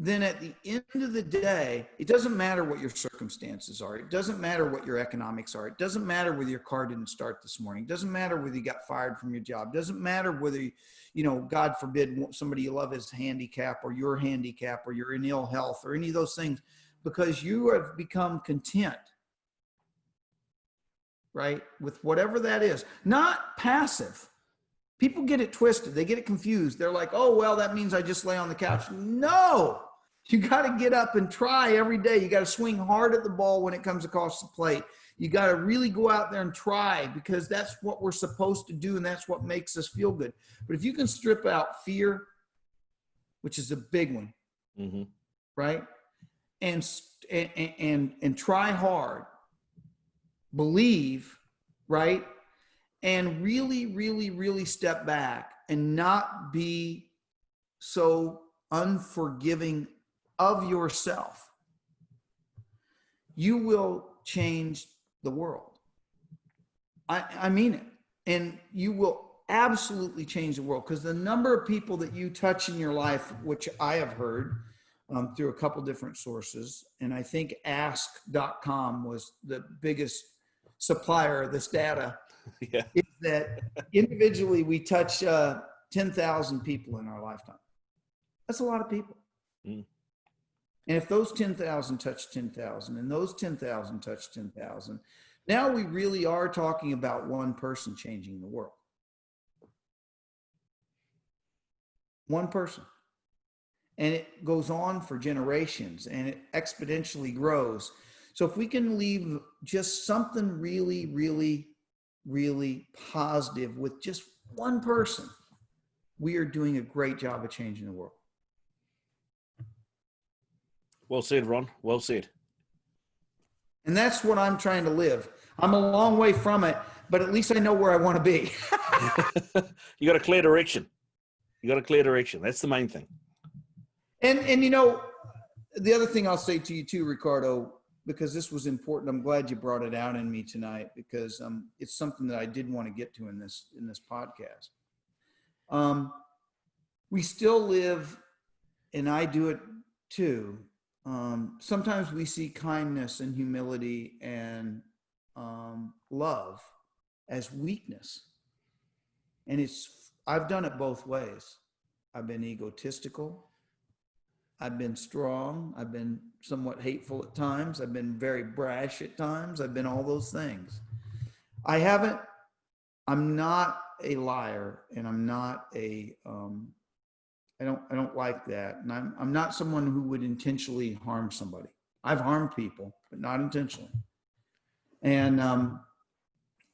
then at the end of the day, it doesn't matter what your circumstances are. It doesn't matter what your economics are. It doesn't matter whether your car didn't start this morning. It doesn't matter whether you got fired from your job. It doesn't matter whether, God forbid, somebody you love is handicapped or you're handicapped or you're in ill health or any of those things, because you have become content, right? With whatever that is, not passive. People get it twisted. They get it confused. They're like, oh, well, that means I just lay on the couch. No. You got to get up and try every day. You got to swing hard at the ball when it comes across the plate. You got to really go out there and try, because that's what we're supposed to do, and that's what makes us feel good. But if you can strip out fear, which is a big one, right? And try hard, believe, right? And really, really, really step back and not be so unforgiving of yourself, you will change the world. I mean it. And you will absolutely change the world, because the number of people that you touch in your life, which I have heard through a couple different sources, and I think ask.com was the biggest supplier of this data, is that individually we touch 10,000 people in our lifetime. That's a lot of people. And if those 10,000 touch 10,000 and those 10,000 touch 10,000, now we really are talking about one person changing the world. One person. and it goes on for generations and it exponentially grows. So if we can leave just something really, really, really positive with just one person, we are doing a great job of changing the world.
Well said, Ron. Well said.
And that's what I'm trying to live. I'm a long way from it, but at least I know where I want to be.
You got a clear direction. You got a clear direction. That's the main thing.
And you know, the other thing I'll say to you too, Riccardo, because this was important. I'm glad you brought it out in me tonight, because it's something that I did want to get to in this podcast. We still live, and I do it too. Sometimes we see kindness and humility and love as weakness. And I've done it both ways. I've been egotistical. I've been strong. I've been somewhat hateful at times. I've been very brash at times. I've been all those things. I'm not a liar, and I'm not I don't like that. And I'm not someone who would intentionally harm somebody. I've harmed people, but not intentionally. And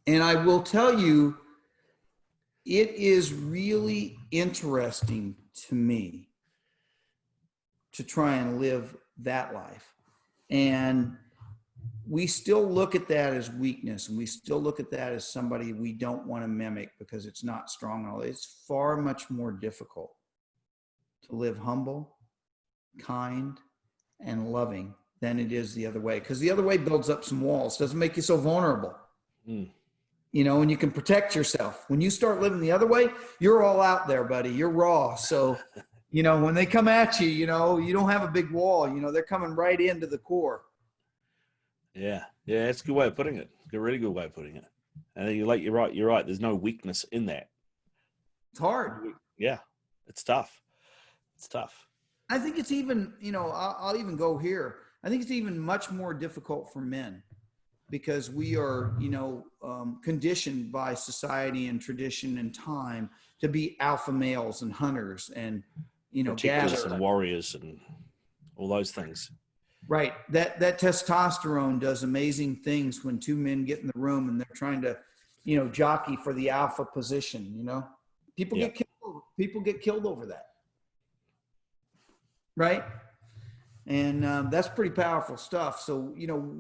I will tell you, it is really interesting to me to try and live that life. And we still look at that as weakness, and we still look at that as somebody we don't want to mimic because it's not strong enough. It's far much more difficult to live humble, kind, and loving than it is the other way. Because the other way builds up some walls, doesn't make you so vulnerable. You know, and you can protect yourself. When you start living the other way, you're all out there, buddy. You're raw. So, you know, when they come at you, you know, you don't have a big wall. You know, they're coming right into the core.
Yeah. Yeah, that's a good way of putting it. A really good way of putting it. And you're right. There's no weakness in that.
It's hard.
Yeah. It's tough. It's tough.
I think it's even, you know, I'll even go here. I think it's even much more difficult for men, because we are, you know, conditioned by society and tradition and time to be alpha males and hunters and, you know,
protectors and warriors and all those things.
Right. That testosterone does amazing things when two men get in the room and they're trying to, you know, jockey for the alpha position. You know, people get killed over that. Right. And that's pretty powerful stuff. So, you know,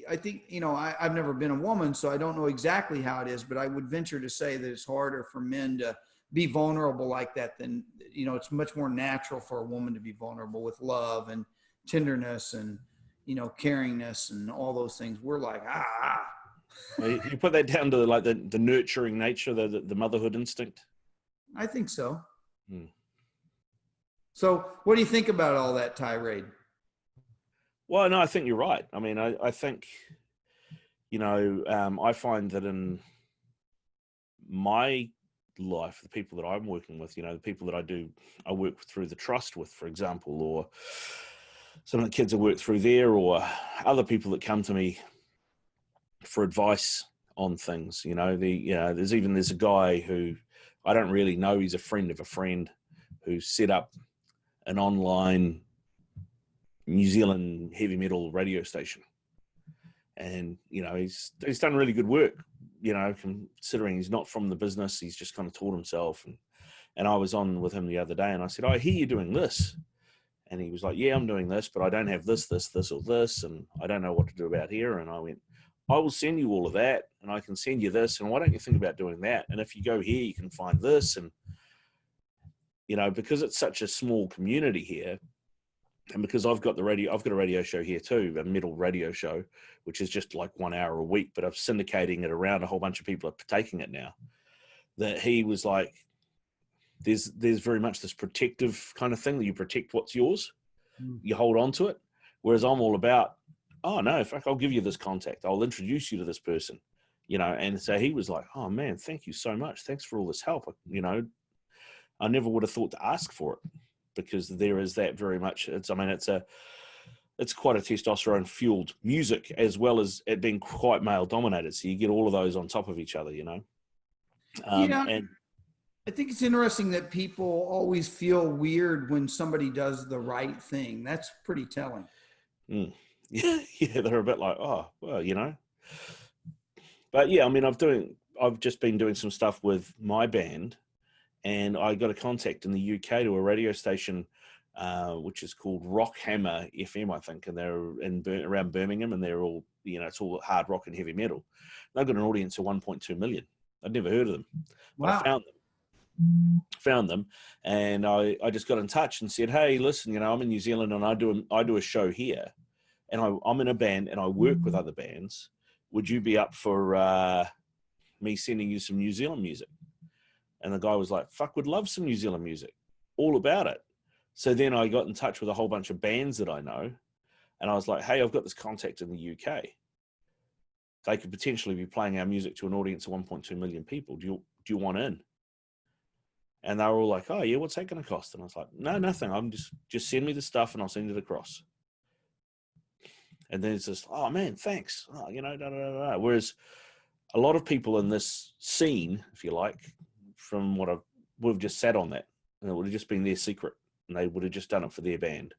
I think, you know, I've never been a woman, so I don't know exactly how it is, but I would venture to say that it's harder for men to be vulnerable like that than, you know, it's much more natural for a woman to be vulnerable with love and tenderness and, you know, caringness and all those things. We're like,
You put that down to like the nurturing nature, the motherhood instinct.
I think so. So what do you think about all that tirade?
Well, no, I think you're right. I mean, I think, you know, I find that in my life, the people that I'm working with, you know, the people that I work through the trust with, for example, or some of the kids I work through there, or other people that come to me for advice on things, you know, there's a guy who I don't really know. He's a friend of a friend who set up an online New Zealand heavy metal radio station. And, you know, he's done really good work, you know, considering he's not from the business. He's just kind of taught himself. And I was on with him the other day and I said, I hear you doing this. And he was like, yeah, I'm doing this, but I don't have this, or this. And I don't know what to do about here. And I went, I will send you all of that. And I can send you this. And why don't you think about doing that? And if you go here, you can find this. And, you know, because it's such a small community here, and because I've got a radio show here too, a metal radio show, which is just like 1 hour a week, but I'm syndicating it around. A whole bunch of people are taking it now. That he was like, there's very much this protective kind of thing that you protect what's yours, you hold on to it. Whereas I'm all about, oh no, in fact, I'll give you this contact. I'll introduce you to this person, you know. And so he was like, oh man, thank you so much. Thanks for all this help. You know, I never would have thought to ask for it, because there is that very much. It's quite a testosterone fueled music, as well as it being quite male dominated. So you get all of those on top of each other, you know.
I think it's interesting that people always feel weird when somebody does the right thing. That's pretty telling.
Mm. Yeah, yeah, they're a bit like, oh, well, But yeah, I mean, I've just been doing some stuff with my band, and I got a contact in the UK to a radio station, which is called Rock Hammer FM, I think, and they're around Birmingham, and they're all, it's all hard rock and heavy metal. They've got an audience of 1.2 million. I'd never heard of them, but I
Wow.
found them, and I just got in touch and said, hey, listen, I'm in New Zealand and I do a show here, and I'm in a band and I work with other bands. Would you be up for me sending you some New Zealand music? And the guy was like, fuck, would love some New Zealand music, all about it. So then I got in touch with a whole bunch of bands that I know, and I was like, hey, I've got this contact in the UK. They could potentially be playing our music to an audience of 1.2 million people. Do you want in? And they were all like, oh yeah, what's that going to cost? And I was like, no, nothing. I'm just send me the stuff and I'll send it across. And then it's just, oh man, thanks. Oh, da, da, da, da. Whereas a lot of people in this scene, if you like, from what would have just sat on that, and it would have just been their secret, and they would have just done it for their band.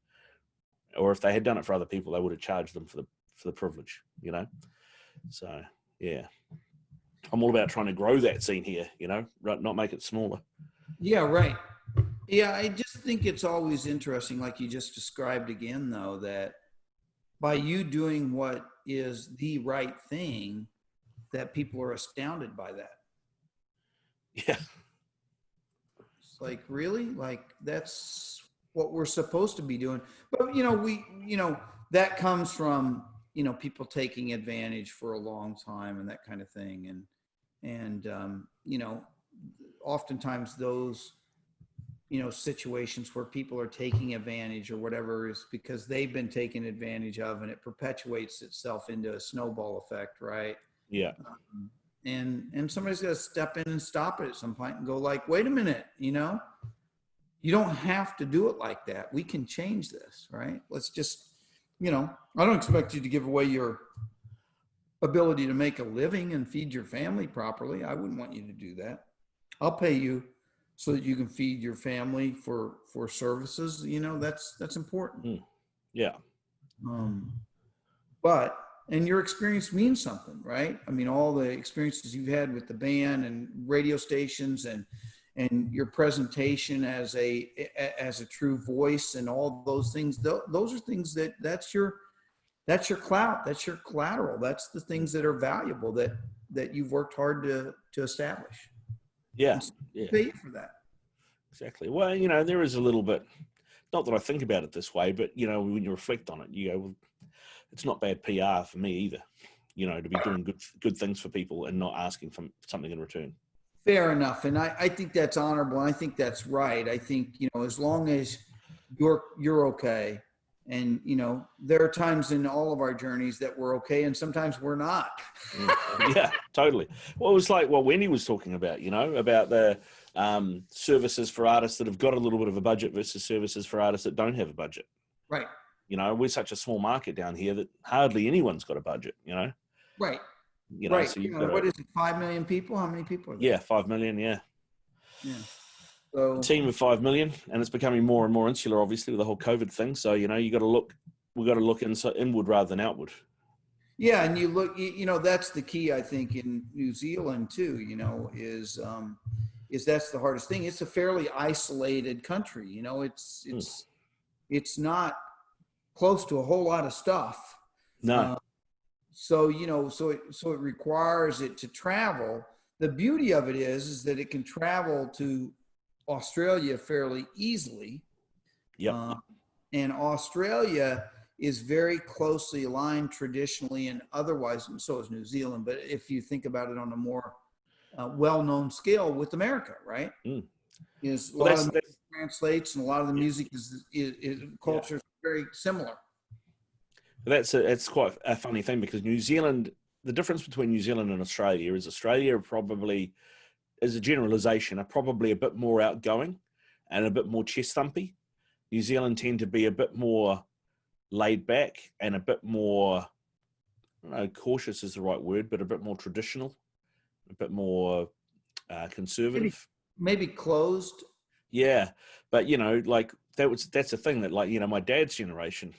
Or if they had done it for other people, they would have charged them for the privilege, So yeah, I'm all about trying to grow that scene here, not make it smaller.
Yeah, right. Yeah, I just think it's always interesting, like you just described again, though, that by you doing what is the right thing, that people are astounded by that.
Yeah.
It's like, really? Like, that's what we're supposed to be doing. But, that comes from, people taking advantage for a long time and that kind of thing. And oftentimes those, situations where people are taking advantage or whatever is because they've been taken advantage of, and it perpetuates itself into a snowball effect, right?
Yeah.
And somebody's got to step in and stop it at some point and go like, wait a minute, you don't have to do it like that. We can change this, right? Let's just, I don't expect you to give away your ability to make a living and feed your family properly. I wouldn't want you to do that. I'll pay you so that you can feed your family for services. That's important.
Yeah.
But and your experience means something, right? I mean, all the experiences you've had with the band and radio stations and your presentation as a true voice and all those things. Those are things that's your clout, that's your collateral, that's the things that are valuable that you've worked hard to establish.
Yeah.
Yeah. Pay you for that.
Exactly. Well, there is a little bit, not that I think about it this way, but when you reflect on it, you go, well, it's not bad PR for me either, to be doing good things for people and not asking for something in return.
Fair enough. And I think that's honorable. And I think that's right. I think, as long as you're okay. And, there are times in all of our journeys that we're okay. And sometimes we're not.
Yeah, totally. Well, it was like what Wendy was talking about, about the services for artists that have got a little bit of a budget versus services for artists that don't have a budget.
Right.
We're such a small market down here that hardly anyone's got a budget,
Right.
Right. So
what is it? 5 million people? How many people are there?
Yeah, 5 million. Yeah.
Yeah. So
a team of 5 million, and it's becoming more and more insular, obviously, with the whole COVID thing. So, we got to look inward rather than outward.
Yeah. And you look, that's the key, I think, in New Zealand too, is that's the hardest thing. It's a fairly isolated country. It's not close to a whole lot of stuff.
No.
So it requires it to travel. The beauty of it is that it can travel to Australia fairly easily.
Yeah.
And Australia is very closely aligned traditionally and otherwise, and so is New Zealand. But if you think about it on a more well-known scale with America, right? Is a lot of music translates, and a lot of the music is culture is very similar.
It's quite a funny thing because New Zealand, the difference between New Zealand and Australia is Australia probably, as a generalization, are probably a bit more outgoing and a bit more chest thumpy. New Zealand tend to be a bit more laid back and a bit more, I don't know, cautious is the right word, but a bit more traditional, a bit more conservative.
maybe closed.
Yeah, but you know, like that's the thing that, like, you know, my dad's generation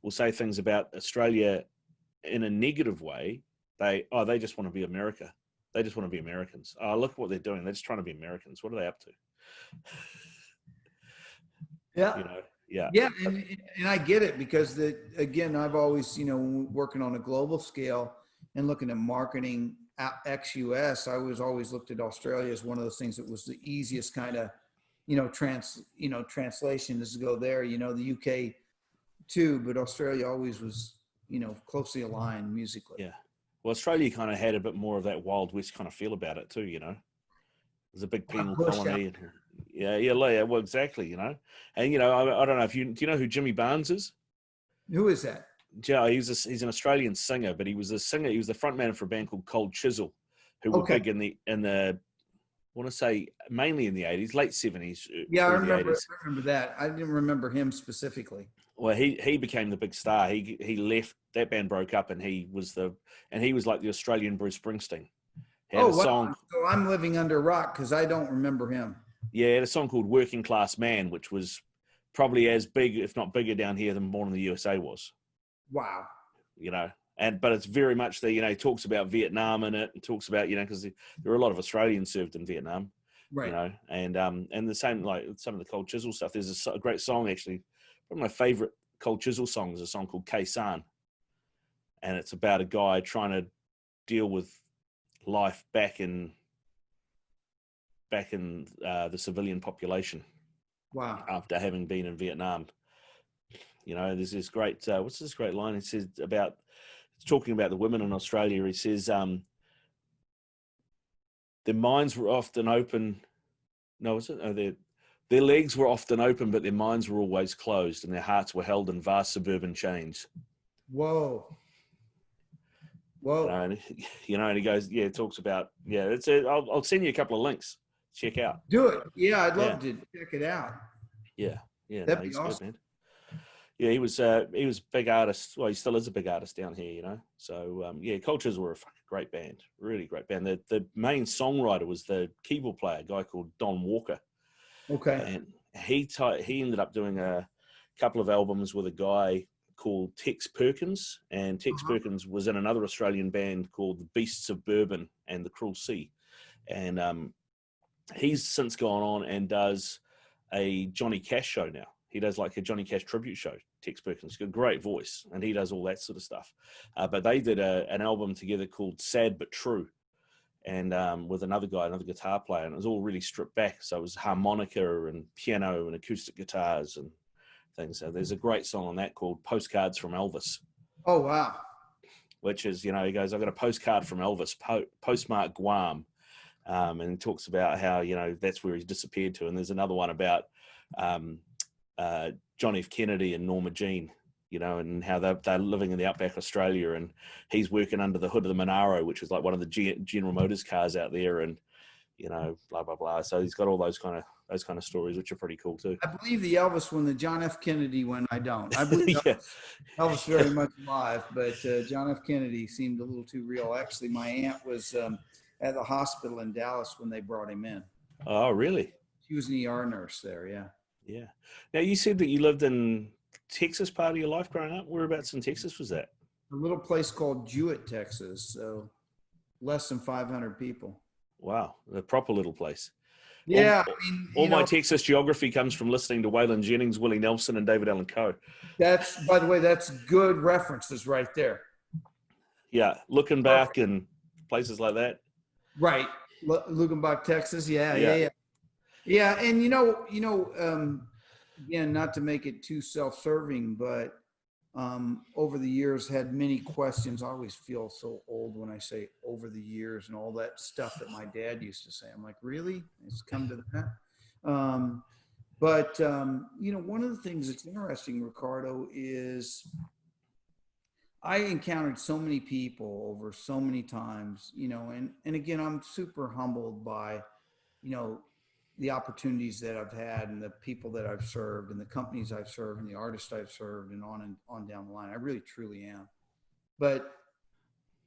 will say things about Australia in a negative way. They just want to be America. They just want to be Americans. Oh, look what they're doing. They're just trying to be Americans. What are they up to?
Yeah.
You know, yeah.
Yeah, and I get it because again, I've always, you know, working on a global scale and looking at marketing ex-US, I was always looked at Australia as one of those things that was the easiest kind of, translation is to go there. You know, the UK too, but Australia always was, closely aligned musically.
Yeah. Well, Australia kind of had a bit more of that Wild West kind of feel about it too, you know. There's a big penal
Bush out.
colony. Yeah, well, exactly, you know. And, you know, I don't know if do you know who Jimmy Barnes is?
Who is that?
Yeah, he's an Australian singer, but he was a singer. He was the front man for a band called Cold Chisel, who were
Okay.
big in I want to say mainly in the 80s, late 70s,
Yeah,
early 80s.
I remember that. I didn't remember him specifically.
Well, he became the big star. He left, that band broke up, and he was like the Australian Bruce Springsteen. He had
Oh,
a
wow.
song,
So I'm living under a rock because I don't remember him.
yeah, he had a song called Working Class Man, which was probably as big, if not bigger, down here than Born in the USA was.
Wow.
You know, but it's very much he talks about Vietnam in it, and talks about, because there are a lot of Australians served in Vietnam,
Right.
and the same, like some of the Cold Chisel stuff. There's a great song, actually, one of my favorite Cold Chisel songs, is a song called K San, and it's about a guy trying to deal with life back in the civilian population
Wow.
after having been in Vietnam. You know, there's this great what's this great line? He says about, talking about the women in Australia. He says, their minds were often open. No, is it? Oh, their legs were often open, but their minds were always closed, and their hearts were held in vast suburban chains.
Whoa.
You
Whoa.
know, and and he goes, yeah, it talks about, yeah. I'll send you a couple of links. Check out.
Do it. Yeah, I'd
Yeah,
love to check it out.
yeah, yeah. No,
That'd be
he's good,
awesome.
man. Yeah, he was a big artist. Well, he still is a big artist down here, So yeah, Cultures were a fucking great band, really great band. The main songwriter was the keyboard player, a guy called Don Walker,
Okay.
and he ended up doing a couple of albums with a guy called Tex Perkins, and Tex
Uh-huh.
Perkins was in another Australian band called the Beasts of Bourbon and the Cruel Sea, and he's since gone on and does a Johnny Cash show now. He does like a Johnny Cash tribute show. Tex Perkins, he's got a great voice, and he does all that sort of stuff. But they did an album together called Sad But True, and with another guy, another guitar player, and it was all really stripped back. So it was harmonica and piano and acoustic guitars and things. So there's a great song on that called Postcards from Elvis,
Oh, wow.
which is, he goes, I got a postcard from Elvis, postmark Guam. And he talks about how, that's where he's disappeared to. And there's another one about John F. Kennedy and Norma Jean, and how they're living in the outback Australia, and he's working under the hood of the Monaro, which is like one of the General Motors cars out there, and blah blah blah. So he's got all those kind of stories, which are pretty cool too.
I believe the Elvis one, the John F. Kennedy one, I don't. I believe
Yeah.
Elvis very much alive, but John F. Kennedy seemed a little too real. Actually, my aunt was at the hospital in Dallas when they brought him in.
Oh, really?
She was an ER nurse there, yeah.
Yeah. Now, you said that you lived in Texas part of your life growing up. Whereabouts in Texas was that?
A little place called Jewett, Texas, so less than 500 people.
Wow, a proper little place.
Yeah,
All my Texas geography comes from listening to Waylon Jennings, Willie Nelson, and David Allan Coe.
That's, by the way, that's good references right there.
Yeah, looking back and places like that.
Right, looking back, Texas. Yeah. And again, not to make it too self-serving, but over the years had many questions. I always feel so old when I say over the years and all that stuff that my dad used to say. I'm like, really? It's come to that? But one of the things that's interesting, Riccardo, is I encountered so many people over so many times, and again, I'm super humbled by, the opportunities that I've had and the people that I've served and the companies I've served and the artists I've served and on down the line. I really, truly am. But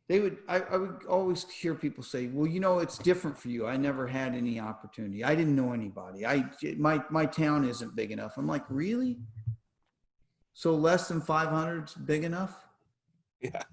I would always hear people say, well, you know, it's different for you. I never had any opportunity. I didn't know anybody. My town isn't big enough. I'm like, really? So less than 500 is big enough?
Yeah.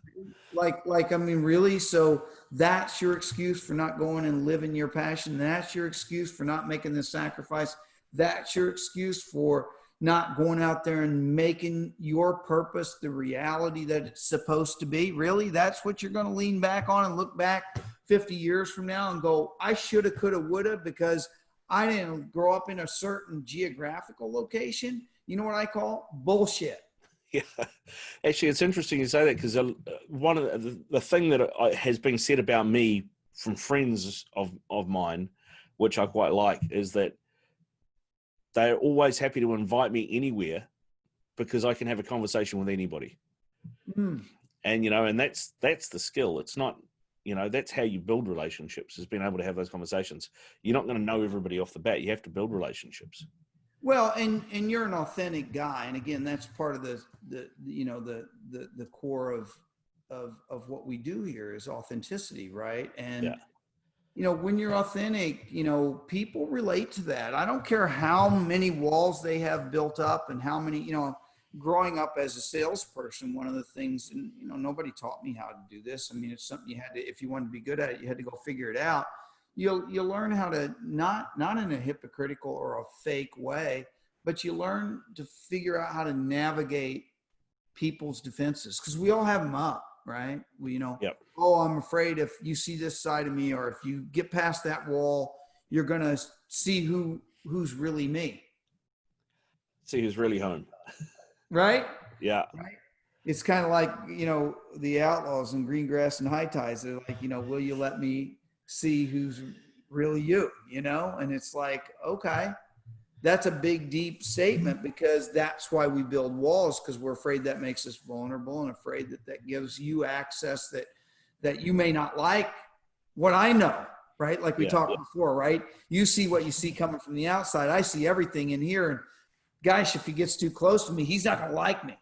I mean, really? So that's your excuse for not going and living your passion. That's your excuse for not making the sacrifice. That's your excuse for not going out there and making your purpose the reality that it's supposed to be. Really? That's what you're going to lean back on and look back 50 years from now and go, I shoulda, coulda, woulda, because I didn't grow up in a certain geographical location. You know what I call bullshit?
Yeah, actually, it's interesting you say that, because one of the thing that has been said about me from friends of mine, which I quite like, is that they're always happy to invite me anywhere because I can have a conversation with anybody.
Mm.
And and that's the skill. It's not, that's how you build relationships, is being able to have those conversations. You're not going to know everybody off the bat. You have to build relationships.
Well, and you're an authentic guy, and again, that's part of the core of what we do here is authenticity, right? And when you're authentic, people relate to that. I don't care how many walls they have built up and how many, growing up as a salesperson, one of the things, and nobody taught me how to do this. I mean, it's something you had to, if you wanted to be good at it, you had to go figure it out. You'll learn how to not in a hypocritical or a fake way, but you learn to figure out how to navigate people's defenses, because we all have them up, right?
Yep.
Oh, I'm afraid if you see this side of me, or if you get past that wall, you're gonna see who's really me.
See who's really home.
Right?
Yeah.
Right. It's kind of like, the Outlaws and Green Grass and High Ties. They're like, will you let me see who's really you, And it's like, okay, that's a big, deep statement, because that's why we build walls, because we're afraid that makes us vulnerable, and afraid that gives you access that you may not like what I know, right? Like we talked before, right? You see what you see coming from the outside. I see everything in here. And gosh, if he gets too close to me, he's not going to like me,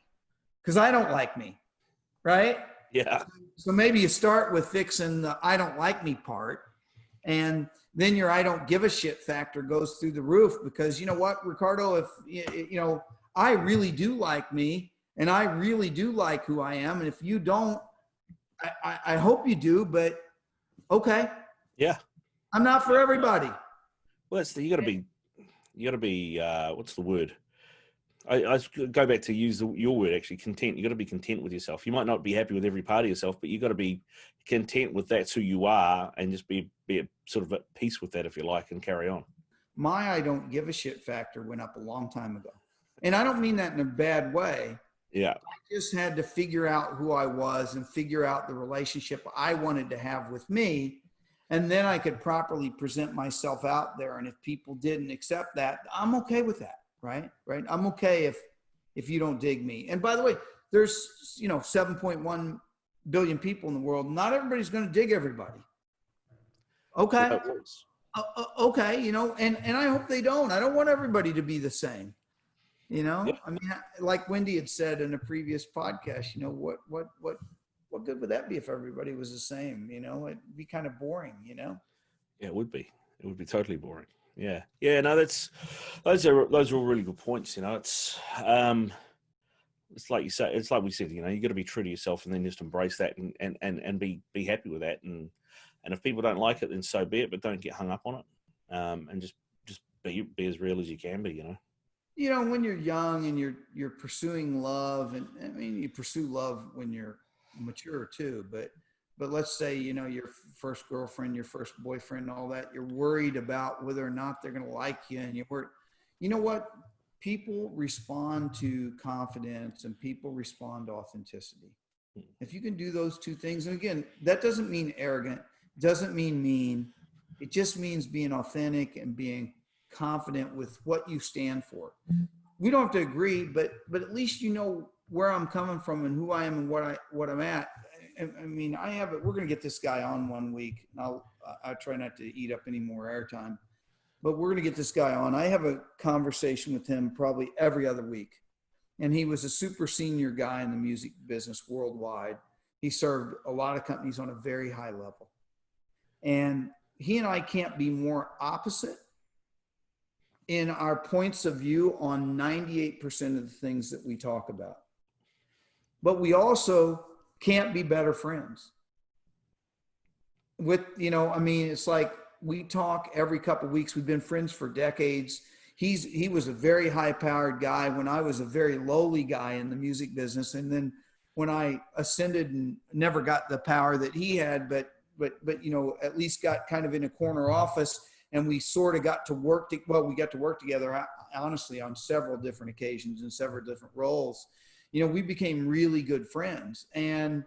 because I don't like me, right?
Yeah.
So maybe you start with fixing the I don't like me part, and then your I don't give a shit factor goes through the roof, because you know what, Riccardo, if I really do like me, and I really do like who I am, and if you don't, I hope you do, but okay.
Yeah.
I'm not for everybody.
Well, you got to be, what's the word? I go back to use your word, actually, content. You got to be content with yourself. You might not be happy with every part of yourself, but you got to be content with that's who you are, and just be sort of at peace with that, if you like, and carry on.
My I don't give a shit factor went up a long time ago. And I don't mean that in a bad way.
Yeah.
I just had to figure out who I was and figure out the relationship I wanted to have with me. And then I could properly present myself out there. And if people didn't accept that, I'm okay with that. Right. I'm okay if you don't dig me. And by the way, there's 7.1 billion people in the world. Not everybody's going to dig everybody. Okay. Okay. And I hope they don't. I don't want everybody to be the same.
Yeah.
I mean, like Wendy had said in a previous podcast, what good would that be if everybody was the same? It'd be kind of boring.
Yeah, it would be. It would be totally boring. Yeah. No, those are all really good points. It's like you say, it's like we said, you got to be true to yourself, and then just embrace that, and be happy with that. And if people don't like it, then so be it, but don't get hung up on it. And just be as real as you can be,
when you're young and you're pursuing love, and I mean, you pursue love when you're mature too, but let's say, your first girlfriend, your first boyfriend, and all that, you're worried about whether or not they're going to like you. And you know what? People respond to confidence, and people respond to authenticity. If you can do those two things, and again, that doesn't mean arrogant, doesn't mean mean. It just means being authentic and being confident with what you stand for. We don't have to agree, but at least where I'm coming from and who I am and what I'm at. I mean, we're going to get this guy on one week, and I'll try not to eat up any more airtime, but we're going to get this guy on. I have a conversation with him probably every other week. And he was a super senior guy in the music business worldwide. He served a lot of companies on a very high level. And he and I can't be more opposite in our points of view on 98% of the things that we talk about. But we also can't be better friends. With, you know, I mean, it's like we talk every couple of weeks. We've been friends for decades. He was a very high powered guy when I was a very lowly guy in the music business. And then when I ascended and never got the power that he had, but you know, at least got kind of in a corner office, and we sort of got to work. We got to work together, honestly, on several different occasions in several different roles. You know, we became really good friends. And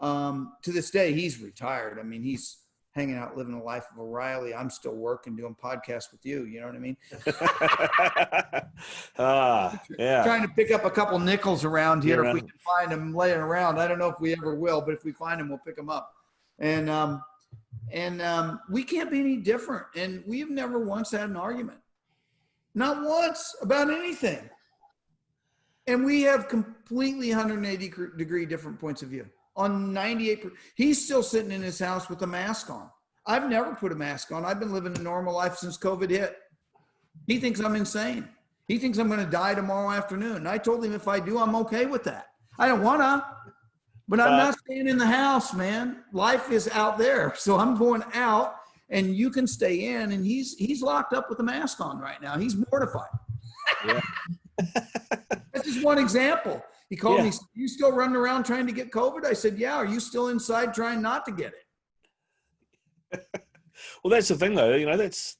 to this day, he's retired. I mean, he's hanging out, living a life of O'Reilly. I'm still working, doing podcasts with you. You know what I mean?
Yeah.
Trying to pick up a couple nickels around here.
Yeah.
If we can find them laying around. I don't know if we ever will, but if we find them, we'll pick them up. And we can't be any different. And we've never once had an argument. Not once about anything. And we have completely 180 degree different points of view on 98%. He's still sitting in his house with a mask on. I've never put a mask on. I've been living a normal life since COVID hit. He thinks I'm insane. He thinks I'm going to die tomorrow afternoon. And I told him if I do, I'm okay with that. I don't want to, but I'm not staying in the house, man. Life is out there. So I'm going out and you can stay in. And he's locked up with a mask on right now. He's mortified.
Yeah.
That's just one example. He called me, you still running around trying to get COVID? I said, yeah. Are you still inside trying not to get it?
Well, that's the thing, though. You know, it's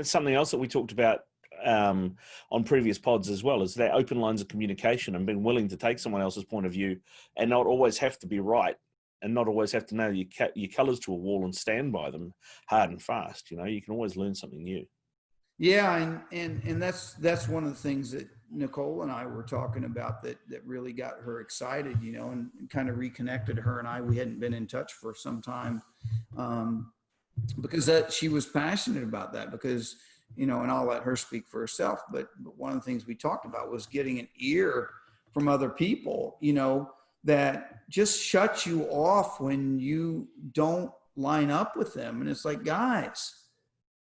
something else that we talked about on previous pods as well, is that open lines of communication and being willing to take someone else's point of view and not always have to be right and not always have to know your colors to a wall and stand by them hard and fast. You know, you can always learn something new.
Yeah, and that's one of the things that Nicole and I were talking about that really got her excited, you know, and kind of reconnected her and I. We hadn't been in touch for some time because she was passionate about that because, you know, and I'll let her speak for herself. But one of the things we talked about was getting an ear from other people, you know, that just shut you off when you don't line up with them. And it's like, guys,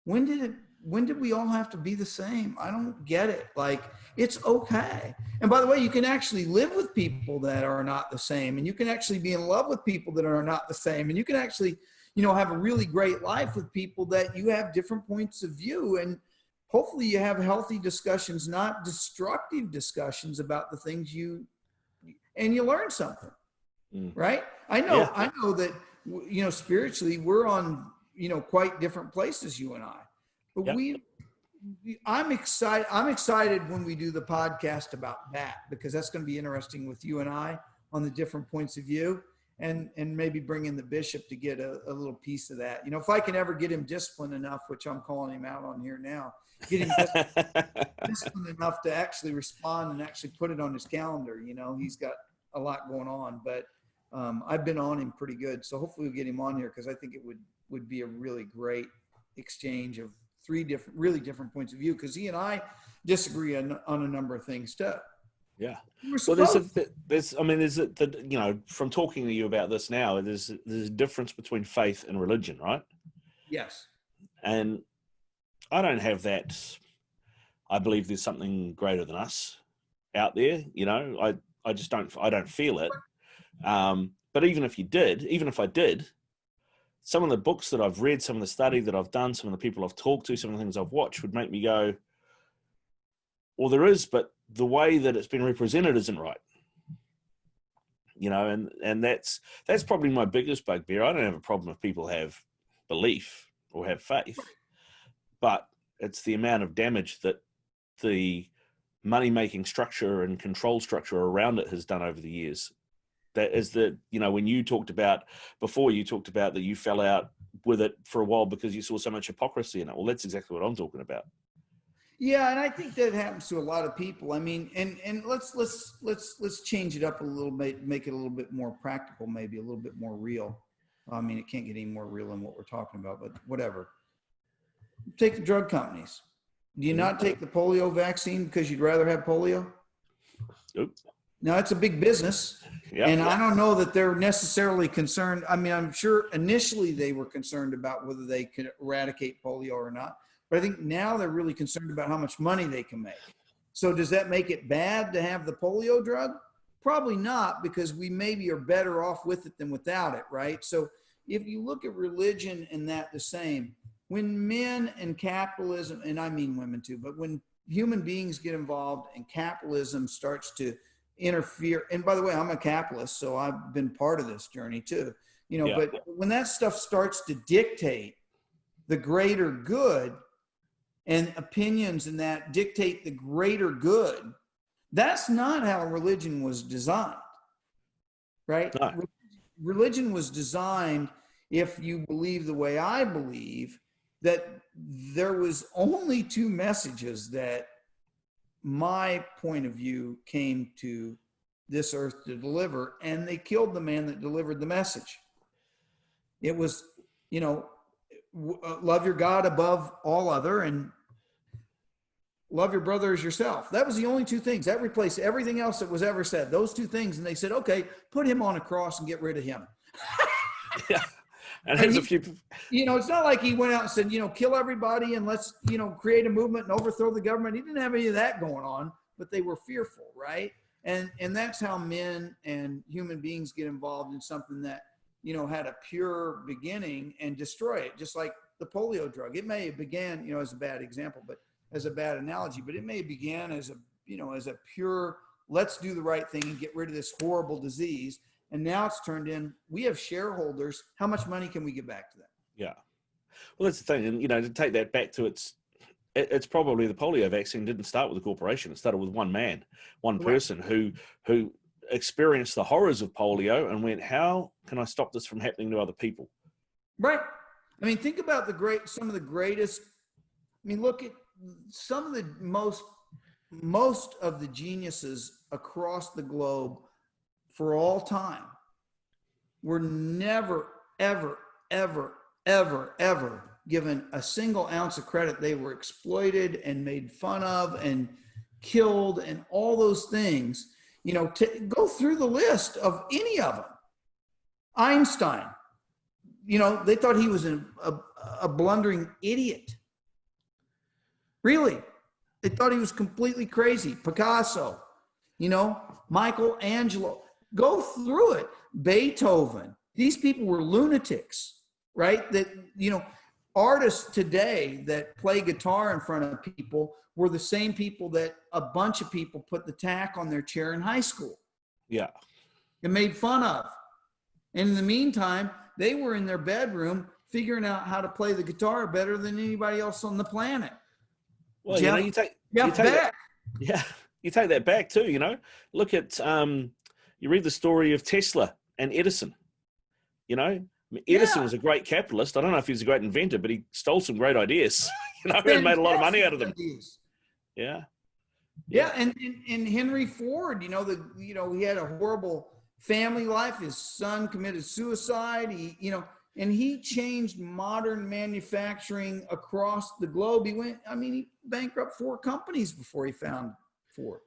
when did we all have to be the same? I don't get it. Like, it's okay. And by the way, you can actually live with people that are not the same. And you can actually be in love with people that are not the same. And you can actually, you know, have a really great life with people that you have different points of view. And hopefully you have healthy discussions, not destructive discussions about the things and you learn something, right? I know that, you know, spiritually we're on, you know, quite different places, you and I. But I'm excited when we do the podcast about that, because that's going to be interesting with you and I on the different points of view and maybe bring in the bishop to get a little piece of that. You know, if I can ever get him disciplined enough, which I'm calling him out on here now, get him disciplined enough to actually respond and actually put it on his calendar. You know, he's got a lot going on, but I've been on him pretty good. So hopefully we'll get him on here, because I think it would be a really great exchange of really different points of view, because he and I disagree on a number of things too.
Yeah. Well, there's you know, from talking to you about this now, there's a difference between faith and religion, right?
Yes.
And I don't have that. I believe there's something greater than us out there. You know, I just don't feel it. But even if I did, some of the books that I've read, some of the study that I've done, some of the people I've talked to, some of the things I've watched would make me go, well, there is, but the way that it's been represented isn't right. You know, and that's probably my biggest bugbear. I don't have a problem if people have belief or have faith, but it's the amount of damage that the money-making structure and control structure around it has done over the years. That is you know, when you talked about that you fell out with it for a while because you saw so much hypocrisy in it. Well, that's exactly what I'm talking about.
Yeah, and I think that happens to a lot of people. I mean, and let's change it up a little bit, make it a little bit more practical, maybe a little bit more real. I mean, it can't get any more real than what we're talking about, but whatever. Take the drug companies. Do you not take the polio vaccine because you'd rather have polio?
Nope.
No, it's a big business.
Yeah.
And I don't know that they're necessarily concerned. I mean, I'm sure initially they were concerned about whether they could eradicate polio or not. But I think now they're really concerned about how much money they can make. So does that make it bad to have the polio drug? Probably not, because we maybe are better off with it than without it, right? So if you look at religion and that the same, when men and capitalism, and I mean women too, but when human beings get involved and capitalism starts to interfere, and by the way, I'm a capitalist, so I've been part of this journey too, you know,
Yeah.
but when that stuff starts to dictate the greater good and opinions and that dictate the greater good, that's not how religion was designed, right?
No.
Religion was designed, if you believe the way I believe, that there was only two messages that my point of view came to this earth to deliver, and they killed the man that delivered the message. It was, you know, love your God above all other and love your brother as yourself. That was the only two things. That replaced everything else that was ever said. Those two things. And they said, okay, put him on a cross and get rid of him.
Yeah. And there's a few.
You know, it's not like he went out and said, you know, kill everybody and let's, you know, create a movement and overthrow the government. He didn't have any of that going on, but they were fearful, right? And that's how men and human beings get involved in something that, you know, had a pure beginning and destroy it, just like the polio drug. It may have began, you know, as a bad example, but as a bad analogy, but it may have began as a, you know, as a pure, let's do the right thing and get rid of this horrible disease. And now it's turned in, we have shareholders. How much money can we get back to them?
Yeah. Well, that's the thing. And, you know, to take that back to it's probably the polio vaccine didn't start with a corporation. It started with one man, one person who experienced the horrors of polio and went, how can I stop this from happening to other people?
Right. I mean, think about some of the greatest, I mean, look at some of the most of the geniuses across the globe for all time were never, ever, ever, ever, ever given a single ounce of credit. They were exploited and made fun of and killed and all those things. You know, to go through the list of any of them. Einstein, you know, they thought he was a blundering idiot. Really. They thought he was completely crazy. Picasso, you know, Michelangelo. Go through it. Beethoven. These people were lunatics, right? That, you know, artists today that play guitar in front of people were the same people that a bunch of people put the tack on their chair in high school.
Yeah.
And made fun of. And in the meantime, they were in their bedroom figuring out how to play the guitar better than anybody else on the planet.
Well,
Jeff,
you know, you take
Beck.
that, yeah, you take that back too, you know, look at, you read the story of Tesla and Edison, you know, I mean, Edison was a great capitalist. I don't know if he was a great inventor, but he stole some great ideas, you know, and made a lot of money out of them. Yeah.
Yeah. And Henry Ford, you know, he had a horrible family life. His son committed suicide. And he changed modern manufacturing across the globe. He bankrupt 4 companies before he found Ford.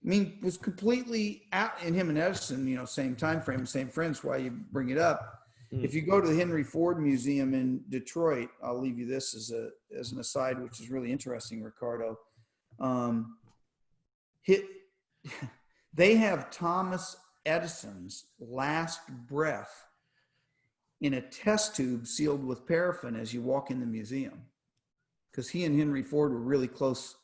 I mean, was completely out. And him and Edison, you know, same time frame, same friends. Why you bring it up? If you go to the Henry Ford Museum in Detroit, I'll leave you this as an aside, which is really interesting, Riccardo. They have Thomas Edison's last breath in a test tube sealed with paraffin as you walk in the museum, because he and Henry Ford were really close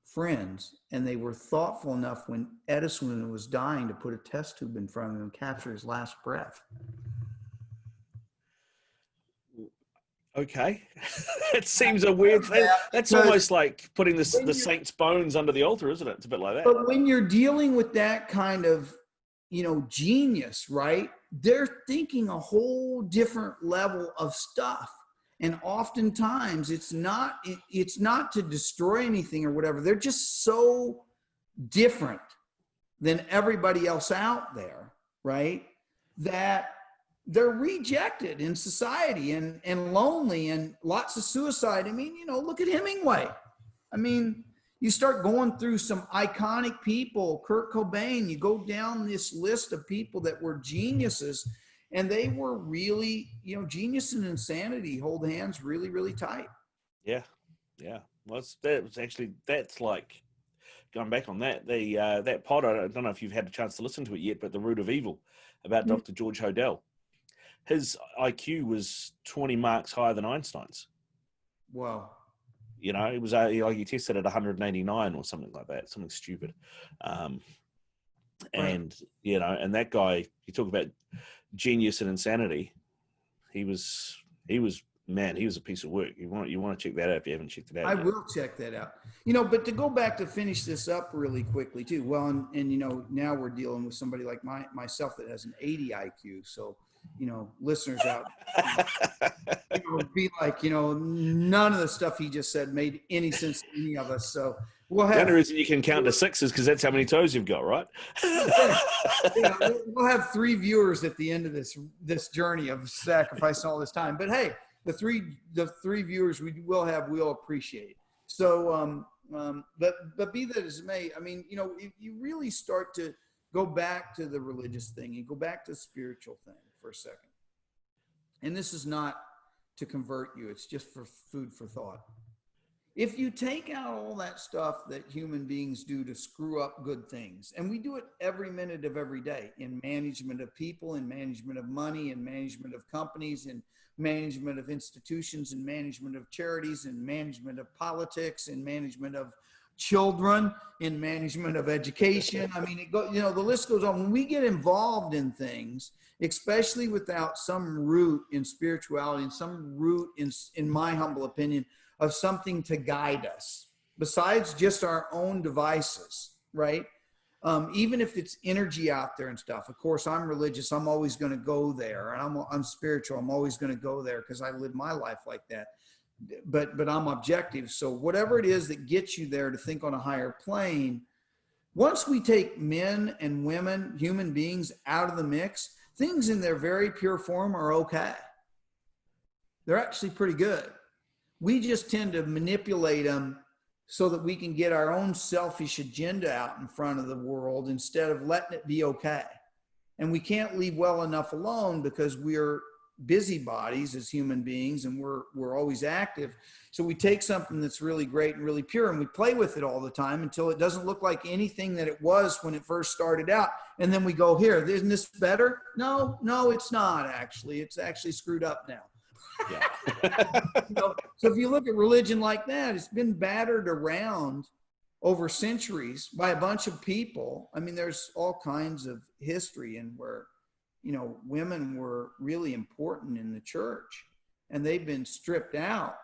friends, and they were thoughtful enough when Edison was dying to put a test tube in front of him and capture his last breath.
Okay. It seems a weird thing. That's almost like putting the saint's bones under the altar, isn't it? It's a bit like that.
But when you're dealing with that kind of, you know, genius, right? They're thinking a whole different level of stuff. And oftentimes it's not to destroy anything or whatever. They're just so different than everybody else out there, right? That they're rejected in society and lonely and lots of suicide. I mean, you know, look at Hemingway. I mean, You start going through some iconic people, Kurt Cobain, you go down this list of people that were geniuses, and they were really, genius and insanity hold hands really, really tight.
Yeah. Yeah. Well, that's like, going back on that, that pod, I don't know if you've had a chance to listen to it yet, but The Root of Evil, about Dr. George Hodel. His IQ was 20 marks higher than Einstein's.
Wow.
It was he tested at 189 or something like that, something stupid. And and that guy, you talk about genius and insanity. He was a piece of work. You want to check that out if you haven't checked it out.
I will check that out. But to go back to finish this up really quickly too. Well, and now we're dealing with somebody like myself that has an 80 IQ. So, listeners out, be like, none of the stuff he just said made any sense to any of us. So we'll have. The
only reason you can count to 6 is because that's how many toes you've got, right?
We'll have 3 viewers at the end of this journey of sacrificing all this time. But hey, the three viewers we'll appreciate. So, but be that as it may, if you really start to go back to the religious thing and go back to the spiritual thing for a second, and this is not to convert you, it's just for food for thought. If you take out all that stuff that human beings do to screw up good things, and we do it every minute of every day in management of people, in management of money, in management of companies, in management of institutions, in management of charities, in management of politics, in management of children, in management of education. The list goes on. When we get involved in things, especially without some root in spirituality and some root in my humble opinion, of something to guide us besides just our own devices, right? Even if it's energy out there and stuff. Of course, I'm religious. I'm always going to go there, and I'm spiritual. I'm always going to go there because I live my life like that. But I'm objective. So whatever it is that gets you there to think on a higher plane, once we take men and women, human beings, out of the mix, things in their very pure form are okay. They're actually pretty good. We just tend to manipulate them so that we can get our own selfish agenda out in front of the world instead of letting it be okay. And we can't leave well enough alone because we're busybodies as human beings, and we're always active. So we take something that's really great and really pure, and we play with it all the time until it doesn't look like anything that it was when it first started out. And then we go, here, isn't this better? No, it's not actually. It's actually screwed up now. Yeah. So if you look at religion like that, it's been battered around over centuries by a bunch of people. There's all kinds of history and where, women were really important in the church, and they've been stripped out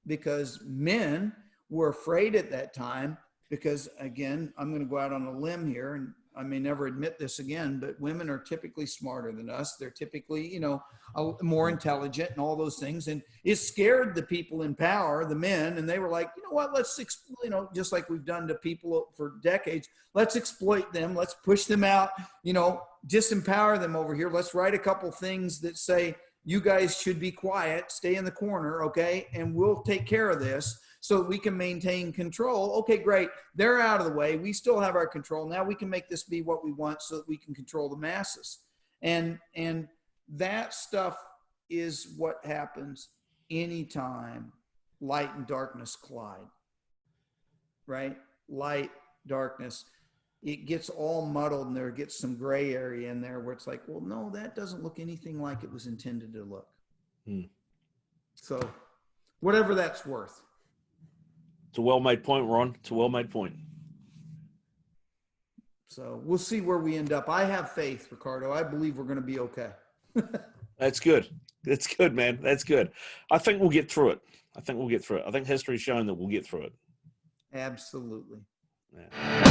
because men were afraid at that time. Because again, I'm going to go out on a limb here, and I may never admit this again, but women are typically smarter than us. They're typically, more intelligent and all those things. And it scared the people in power, the men, and they were like, you know what, let's, just like we've done to people for decades, let's exploit them. Let's push them out, disempower them over here. Let's write a couple things that say, you guys should be quiet, stay in the corner, okay? And we'll take care of this so that we can maintain control. Okay, great. They're out of the way. We still have our control. Now we can make this be what we want so that we can control the masses. And that stuff is what happens anytime light and darkness collide, right? Light, darkness. It gets all muddled, and there gets some gray area in there where it's like, well, no, that doesn't look anything like it was intended to look. So whatever that's worth.
It's a well-made point, Ron. It's a well-made point.
So we'll see where we end up. I have faith, Riccardo. I believe we're going to be okay.
That's good. That's good, man. That's good. I think we'll get through it. I think history's shown that we'll get through it.
Absolutely.
Yeah.